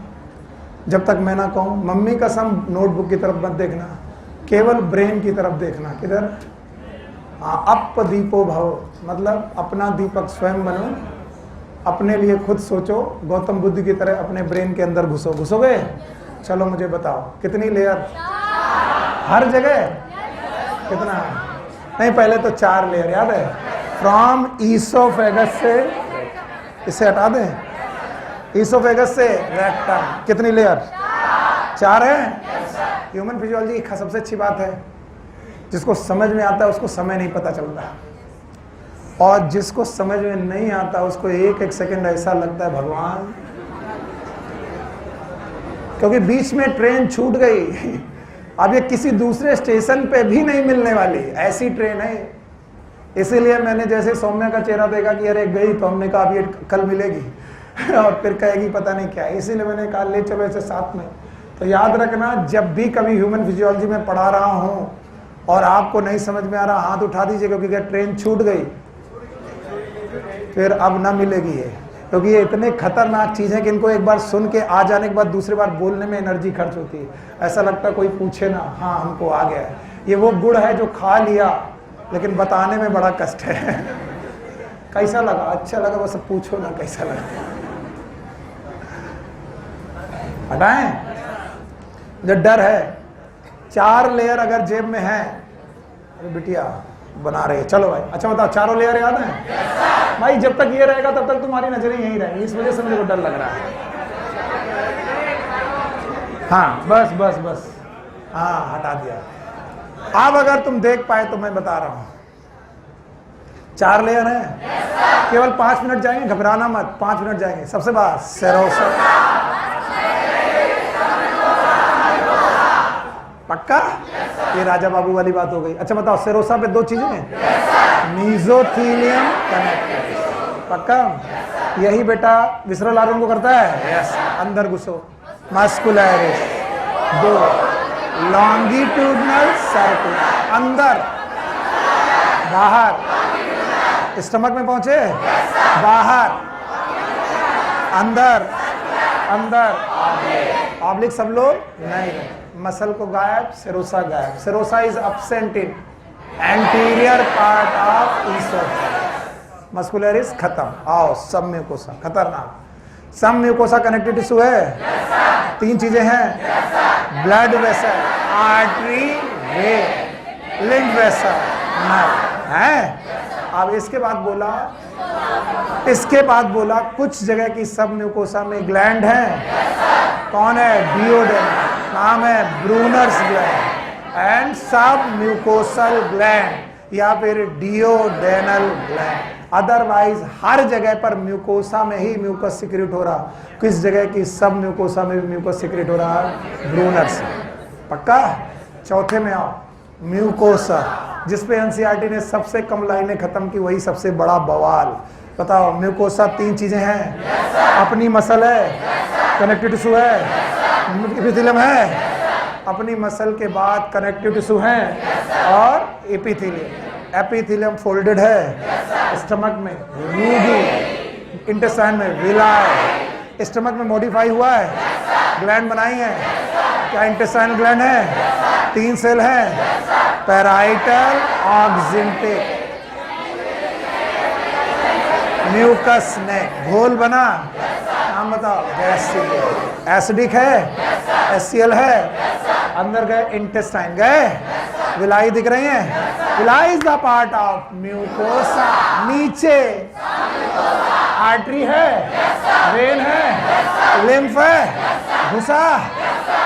Speaker 1: जब तक मैं ना कहूँ, मम्मी कसम नोटबुक की तरफ मत देखना, केवल ब्रेन की तरफ देखना। किधर, हाँ, अप दीपो भव, मतलब अपना दीपक स्वयं बनो, अपने लिए खुद सोचो, गौतम बुद्ध की तरह अपने ब्रेन के अंदर घुसो। घुसोगे? चलो मुझे बताओ कितनी लेयर, हर जगह कितना? नहीं, पहले तो 4 लेयर याद है, फ्रॉम ईसोफेगस से, इसे हटा दें, ईसोफेगस से रेक्टम, कितनी लेयर? 4 है। ह्यूमन फिजियोलॉजी की सबसे अच्छी बात है, जिसको समझ में आता है उसको समय नहीं पता चलता, और जिसको समझ में नहीं आता उसको एक एक सेकंड ऐसा लगता है भगवान, क्योंकि बीच में ट्रेन छूट गई, अब ये किसी दूसरे स्टेशन पे भी नहीं मिलने वाली, ऐसी ट्रेन है। इसीलिए मैंने जैसे सौम्या का चेहरा देखा कि अरे गई, तो हमने कहा अब ये कल मिलेगी और फिर कहेगी पता नहीं क्या, इसीलिए मैंने कहा ले चलो ऐसे साथ में। तो याद रखना, जब भी कभी ह्यूमन फिजियोलॉजी में पढ़ा रहा हूँ और आपको नहीं समझ में आ रहा, हाथ उठा दीजिए, क्योंकि अगर ट्रेन छूट गई फिर अब ना मिलेगी ये, क्योंकि ये इतने खतरनाक चीज़ है कि इनको एक बार सुन के आ जाने के बाद दूसरी बार बोलने में एनर्जी खर्च होती है, ऐसा लगता है कोई पूछे ना, हाँ हमको आ गया है। ये वो गुड़ है जो खा लिया लेकिन बताने में बड़ा कष्ट है। कैसा लगा? अच्छा लगा, बस पूछो ना कैसा लगा। हटाएं, जो डर है, 4 लेयर अगर जेब में है, अरे बिटिया बना रहे, चलो भाई। अच्छा बताओ, 4 लेयर याद है? भाई जब तक ये रहेगा तब तक तुम्हारी नजरें यहीं रहेंगी, इस वजह से मुझे डर लग रहा है। हाँ बस बस बस, हाँ हटा दिया। अब अगर तुम देख पाए तो मैं बता रहा हूं, 4 लेयर है, केवल 5 मिनट जाएंगे, घबराना मत, 5 मिनट जाएंगे। सबसे बात सेरोसा, पक्का? ये राजा बाबू वाली बात हो गई। अच्छा बताओ, सेरोसा पे दो चीजें हैं, मीजोथीलियम कनेक्टेड, पक्का? यही बेटा विसरल आर्गन को करता है। यस, अंदर घुसो, मस्कुलरिस, दो लॉन्गिट्यूडनल सर्कुलर, अंदर बाहर, स्टमक में पहुंचे, बाहर, अंदर, अंदर, ऑब्लिक सब लोग नहीं, मसल को गायब, सेरोसा गायब। Serosa is absent in anterior part of oesophagus, muscularis खत्म। आओ, सब म्यूकोसा खतरनाक। सब म्यूकोसा कनेक्टेड टिश्यू है, तीन चीजें हैं, blood vessel, artery, when, lymph vessel, nerve है। अब इसके बाद बोला कुछ जगह की सब म्यूकोसा में ग्लैंड है। कौन है? डियोडेनम, नाम है ब्रूनर्स ग्लैंड एंड सब म्यूकोसल ग्लैंड या फिर डियोडेनल ग्लैंड। अदरवाइज हर जगह पर म्यूकोसा में ही म्यूकस सिक्रेट हो रहा। किस जगह की सब म्यूकोसा में भी म्यूकस सिक्रेट हो रहा है? ब्रूनर्स। पक्का? चौथे में आओ, म्यूकोसा, जिसपे एनसीईआरटी ने सबसे कम लाइनें खत्म की, वही सबसे बड़ा बवाल। बताओ, म्यूकोसा तीन चीजें हैं, अपनी मसल है, कनेक्टिव टिश्यू है, एपिथेलियम है, अपनी मसल के बाद कनेक्टिव टिश्यू है और एपिथेलियम। एपिथेलियम फोल्डेड है, स्टमक में रूगी, इंटेस्टाइन में विलाय, स्टमक में मॉडिफाई हुआ है, ग्लैंड बनाई है। क्या इंटेस्टाइनल ग्लैंड है? 3 सेल है, पैराइटल, ऑक्सिंटिक, म्यूकस ने घोल बना। नाम बताओ? गैस्ट्रिक, एसिडिक है, एससीएल है, अंदर गए इंटेस्टाइन गए, विलाई दिख रही है। Villi is the part of mucosa. नीचे आर्टरी है, वेन है, लिम्फ है, भूसा,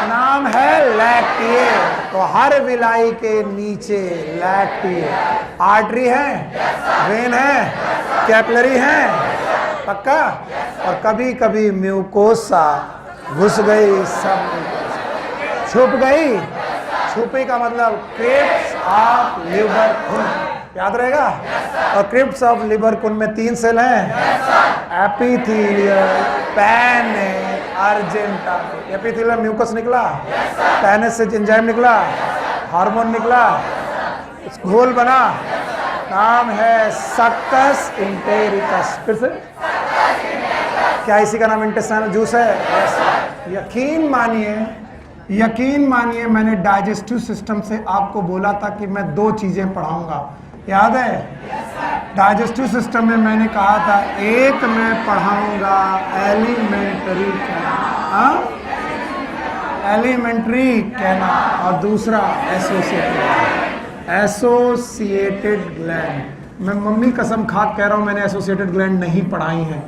Speaker 1: नाम है लैक्टिए। तो हर विलाई के नीचे लैक्टिए, आर्टरी है, वेन है, कैपिलरी है, पक्का? और कभी कभी म्यूकोसा घुस गई, सब छुप गई। छुपी का मतलब क्रिप्स ऑफ लिवर कुन, याद रहेगा? और क्रिप्स ऑफ लिवर कुन में 3 सेल हैं, एपिथेलियल, पैनेट, अर्जेंटा। एपिथेलियल म्यूकस निकला, पैनेट से एंजाइम निकला, हार्मोन निकला, घोल बना, नाम है सक्कस इंटेरिकस। फिर से क्या इसी का नाम इंटेस्टाइनल जूस है? यकीन मानिए मैंने डाइजेस्टिव सिस्टम से आपको बोला था कि मैं 2 चीजें पढ़ाऊंगा, याद है? डाइजेस्टिव सिस्टम में मैंने कहा था, एक मैं पढ़ाऊंगा एलिमेंट्री कैनाल, एलिमेंट्री कैनाल, और दूसरा एसोसिएटेड ग्लैंड। मैं मम्मी कसम खा कह रहा हूं, मैंने एसोसिएटेड ग्लैंड नहीं पढ़ाई है।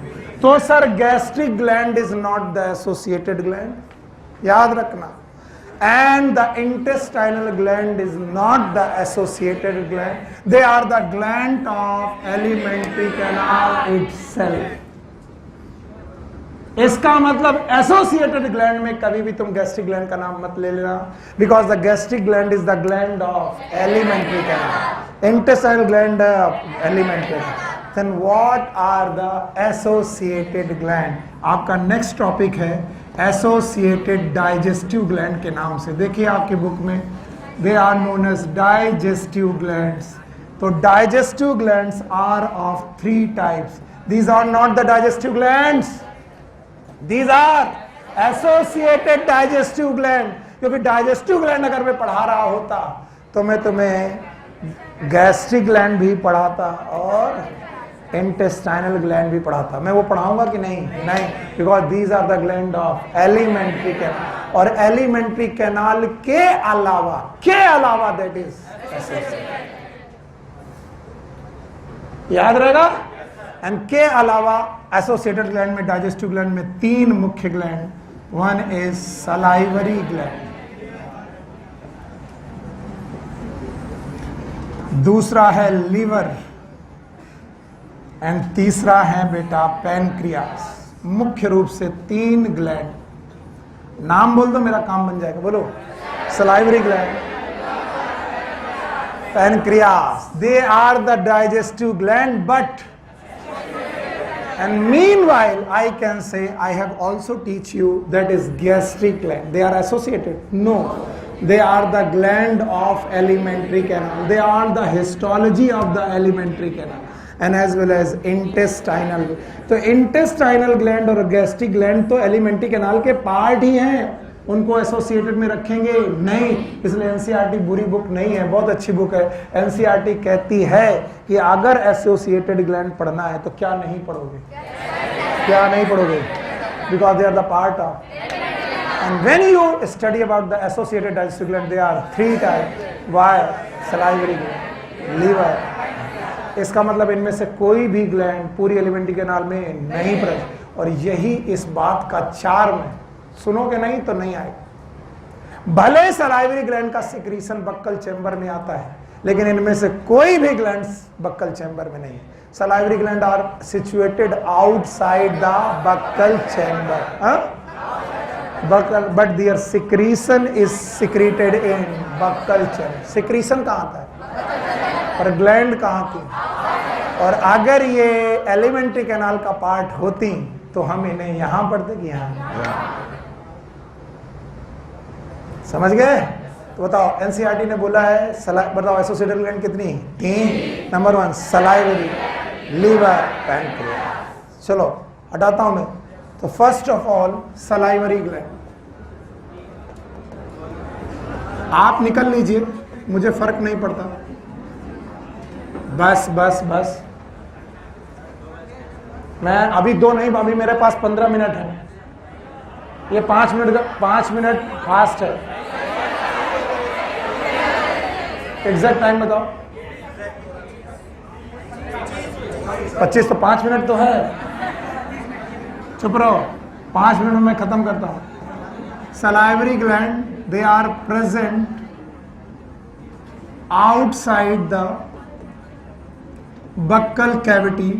Speaker 1: तो sir gastric gland is not the associated gland, याद रखना। And the intestinal gland is not the associated gland. They are the gland of alimentary canal itself. इसका मतलब एसोसिएटेड ग्लैंड में कभी भी तुम गैस्ट्रिक ग्लैंड का नाम मत ले लेना, because the gastric gland is the gland of alimentary canal, intestinal gland of alimentary. Then what are the associated gland? आपका नेक्स्ट टॉपिक है एसोसिएटेड डाइजेस्टिव ग्लैंड के नाम से। देखिए आपकी बुक में, they are known as digestive glands. तो digestive glands are of 3 types. These are not the digestive glands, these are associated digestive gland. क्योंकि डाइजेस्टिव ग्लैंड अगर मैं पढ़ा रहा होता तो मैं तुम्हें गैस्ट्रिक ग्लैंड भी पढ़ाता और इंटेस्टाइनल ग्लैंड भी पढ़ाता। मैं वो पढ़ाऊंगा कि नहीं? नहीं, because these are the gland of alimentary canal. और एलिमेंट्री कैनाल के अलावा दैट इज एसोसिएटेड, याद रहेगा। एंड के अलावा एसोसिएटेड ग्लैंड में, डाइजेस्टिव ग्लैंड में 3 मुख्य gland, one is salivary gland, दूसरा है लीवर, एंड तीसरा है बेटा पैनक्रियास। मुख्य रूप से 3 ग्लैंड। नाम बोल दो, मेरा काम बन जाएगा। बोलो, salivary gland, pancreas. They are the digestive gland, but and meanwhile I can say I have also teach you that is gastric gland. They are associated? No. They are the gland of alimentary canal. They are the histology of the alimentary canal and as well as intestinal. तो intestinal gland और gastric gland तो alimentary canal के part ही हैं, उनको associated में रखेंगे नहीं, इसलिए एनसीईआरटी बुरी बुक नहीं है, बहुत अच्छी बुक है। एनसीईआरटी कहती है कि अगर एसोसिएटेड ग्लैंड पढ़ना है तो क्या नहीं पढ़ोगे, क्या नहीं पढ़ोगे, because they are the part of. And when you study about the associated digestive gland, they are 3 type. Why? Salivary gland, liver. इसका मतलब इनमें से कोई भी ग्लैंड पूरी एलिमेंट्री कैनाल में नहीं प्रेजेंट, और यही इस बात का चार्म है। सुनोगे नहीं तो नहीं आएगा। भले सलाइवरी ग्लैंड का सिक्रीशन बक्कल चैम्बर में आता है, लेकिन इनमें से कोई भी ग्लैंड्स बक्कल चैम्बर में नहीं है। Salivary gland are situated outside the buccal chamber, but their secretion is secreted in buccal chamber. Secretion कहाँ आता है और ग्लैंड कहाँ की? और अगर ये एलिमेंट्री कैनाल का पार्ट होती तो हम इन्हें यहां पढ़ते कि यहां। समझ गए? तो बताओ, एनसीईआरटी ने बोला है बताओ एसोसिएटेड ग्लैंड कितनी? 3। Number 1 salivary, liver, pancreas. चलो हटाता हूं मैं। तो first of all salivary gland आप निकल लीजिए, मुझे फर्क नहीं पड़ता। बस बस बस, मैं अभी 2 नहीं, अभी मेरे पास 15 मिनट है। ये 5 मिनट फास्ट है। एग्जैक्ट टाइम बताओ। 25 तो 5 मिनट तो है। चुप रहो, 5 मिनट में मैं खत्म करता हूं। Salivary gland, they are present outside the buccal cavity,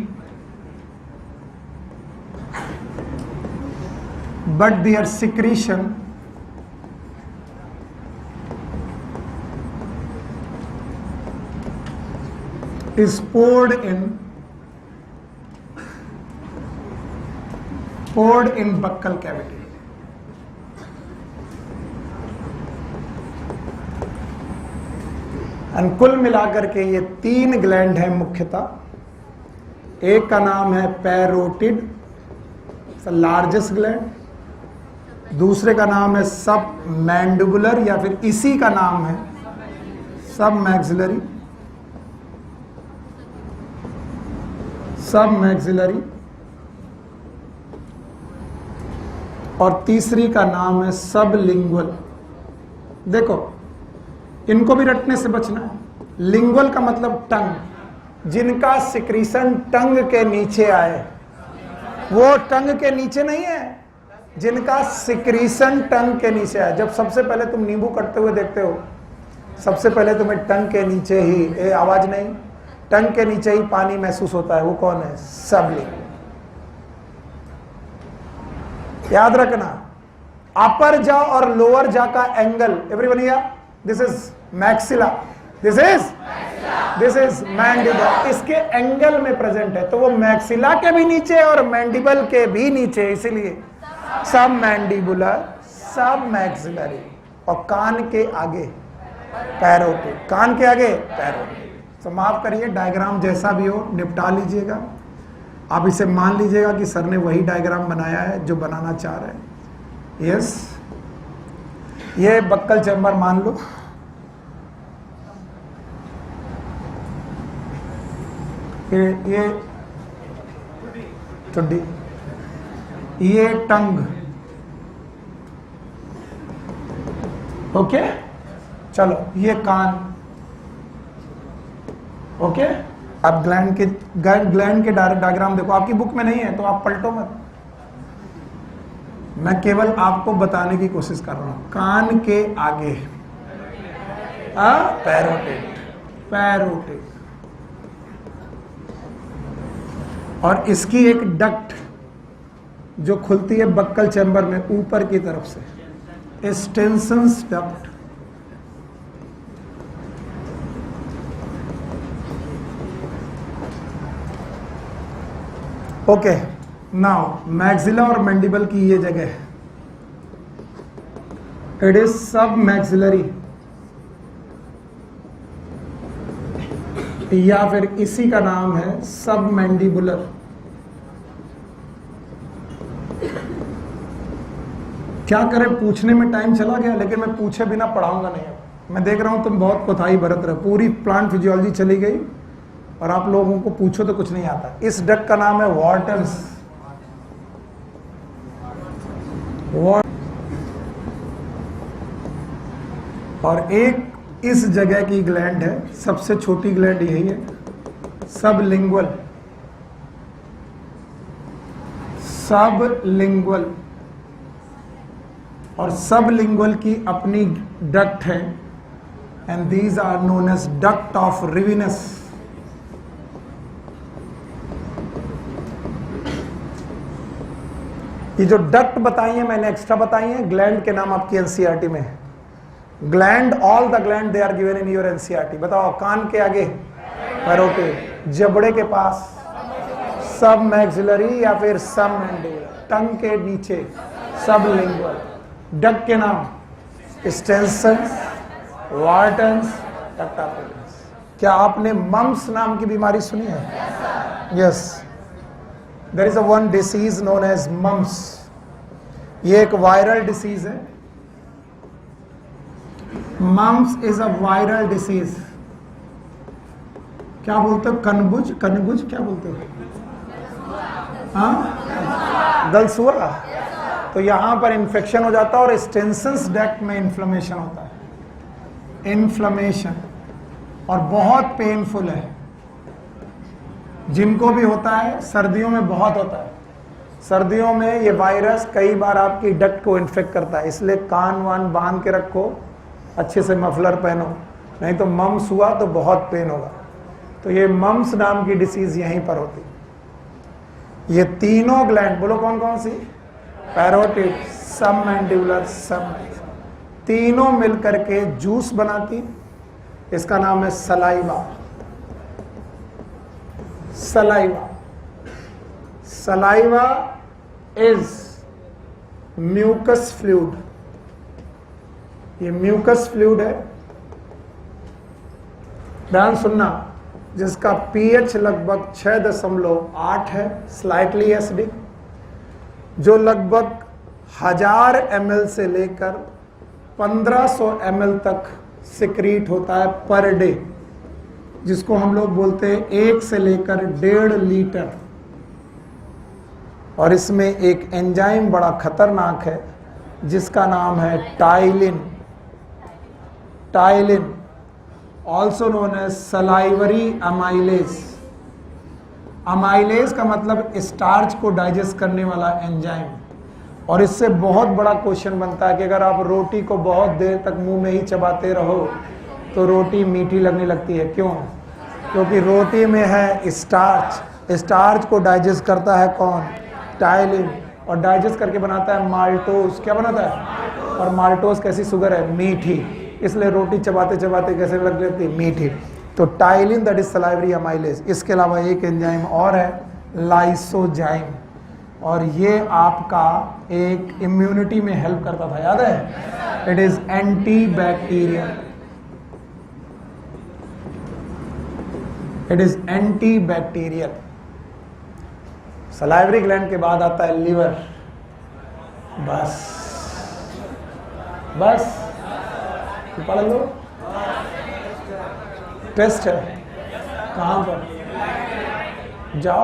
Speaker 1: but their secretion is poured in buccal cavity. और कुल मिलाकर के ये 3 ग्लैंड है मुख्यतः। एक का नाम है पैरोटिड, लार्जेस्ट ग्लैंड। दूसरे का नाम है सब मैंडिबुलर, या फिर इसी का नाम है सब मैक्सिलरी, सब मैक्सिलरी। और तीसरी का नाम है सब लिंगुअल। देखो, इनको भी रटने से बचना है। लिंगुअल का मतलब टंग, जिनका सिक्रीशन टंग के नीचे आए, वो टंग के नीचे नहीं है, जिनका सिक्रीशन टंग के नीचे आए। जब सबसे पहले तुम नींबू कटते हुए देखते हो, सबसे पहले तुम्हें टंग के नीचे ही आवाज नहीं, टंग के नीचे ही पानी महसूस होता है। वो कौन है? सबलिंग। याद रखना, अपर जा और लोअर जा का angle, everyone here, this is maxilla, this is mandible, इसके एंगल में प्रेजेंट है। तो वो मैक्सिला के भी नीचे और मैंडिबल के भी नीचे, इसीलिए सब मैंडिबुलर, सब मैक्सिलरी। और कान के आगे पैरोटिड, कान के आगे पैरोटिड। तो माफ करिए, डायग्राम जैसा भी हो निपटा लीजिएगा। आप इसे मान लीजिएगा कि सर ने वही डायग्राम बनाया है जो बनाना चाह रहे हैं। यस, ये बक्कल चैम्बर मान लो, ये ठुड्डी, ये टंग। ओके, चलो ये कान। ओके, अब ग्लैंड के डायग्राम देखो, आपकी बुक में नहीं है तो आप पलटो मत, मैं केवल आपको बताने की कोशिश कर रहा हूं। कान के आगे पैरोटिड, पैरोटिड, और इसकी एक डक्ट जो खुलती है बक्कल चैम्बर में ऊपर की तरफ से, स्टेंसन्स डक्ट। ओके, नाउ मैक्सिला और मैंडिबल की ये जगह, इट इज सब मैक्सिलरी, या फिर इसी का नाम है सब मैंडिबुलर। क्या करें, पूछने में टाइम चला गया, लेकिन मैं पूछे बिना पढ़ाऊंगा नहीं। मैं देख रहा हूं तुम बहुत कोताही बरत रहे, पूरी प्लांट फिजियोलॉजी चली गई और आप लोगों को पूछो तो कुछ नहीं आता। इस डक्ट का नाम है वॉर्टन्स। और एक इस जगह की ग्लैंड है, सबसे छोटी ग्लैंड यही है, सबलिंगुअल। सबलिंगुअल, और सबलिंगुअल की अपनी डक्ट है, and these are known as duct of Rivinus. ये जो डक्ट बताई है मैंने, एक्स्ट्रा बताई है, ग्लैंड के नाम आपकी एनसीईआरटी में है। Gland, all the gland they are given in your NCERT. बताओ, कान के आगे पैरोटिड, जबड़े के पास सब मैक्सिलरी या फिर सब मैंडिबुलर, टंग के नीचे सबलिंगुअल। डक्ट के नाम स्टेंसन्स, वार्टन्स, डक्टाफिलिस। क्या आपने मम्स नाम की बीमारी सुनी है? Yes, there is a one disease known as mumps. ये एक वायरल डिसीज है। Mumps is a viral disease. क्या बोलते हो? कनबुज, कनबुज क्या बोलते हो? हाँ, गलसुआ। तो यहां पर इंफेक्शन हो जाता है और स्टेंसन्स डक्ट में इन्फ्लेमेशन होता है, इन्फ्लेमेशन, और बहुत पेनफुल है। जिनको भी होता है, सर्दियों में बहुत होता है। सर्दियों में ये वायरस कई बार आपकी डक्ट को इन्फेक्ट करता है, इसलिए कान वान बांध के रखो, अच्छे से मफलर पहनो, नहीं तो मम्स हुआ तो बहुत पेन होगा। तो ये मम्स नाम की डिसीज यहीं पर होती। ये तीनों ग्लैंड, बोलो कौन कौन सी? पैरोटिड, सबमैंडिबुलर, सब, तीनों मिलकर के जूस बनाती। इसका नाम है saliva. Saliva, saliva is mucous fluid. ये म्यूकस फ्लूइड है, ध्यान सुनना, जिसका पीएच लगभग 6.8 है, स्लाइटली एसिडिक, जो लगभग 1000 ml से लेकर 1500 ml तक सिक्रीट होता है पर डे, जिसको हम लोग बोलते हैं 1 से लेकर 1.5 लीटर। और इसमें एक एंजाइम बड़ा खतरनाक है जिसका नाम है ptyalin. Ptyalin, also known as salivary amylase. Amylase का मतलब स्टार्च को डाइजेस्ट करने वाला एंजाइम। और इससे बहुत बड़ा क्वेश्चन बनता है कि अगर आप रोटी को बहुत देर तक मुंह में ही चबाते रहो तो रोटी मीठी लगने लगती है। क्यों? क्योंकि रोटी में है स्टार्च। स्टार्च को डाइजेस्ट करता है कौन? टाइलिन। और डाइजेस्ट करके बनाता है माल्टोज। क्या बनाता है? और माल्टोज कैसी शुगर है? मीठी। इसलिए रोटी चबाते चबाते कैसे लग जाती है? मीठी। तो ptyalin, that is salivary amylase. इसके अलावा एक एंजाइम और है, लाइसोजाइम, और ये आपका एक इम्यूनिटी में हेल्प करता था, याद है? It is anti bacterial. It is anti bacterial. Salivary gland के बाद आता है लिवर। बस बस पढ़ लो, टेस्ट है। कहाँ पर? जाओ।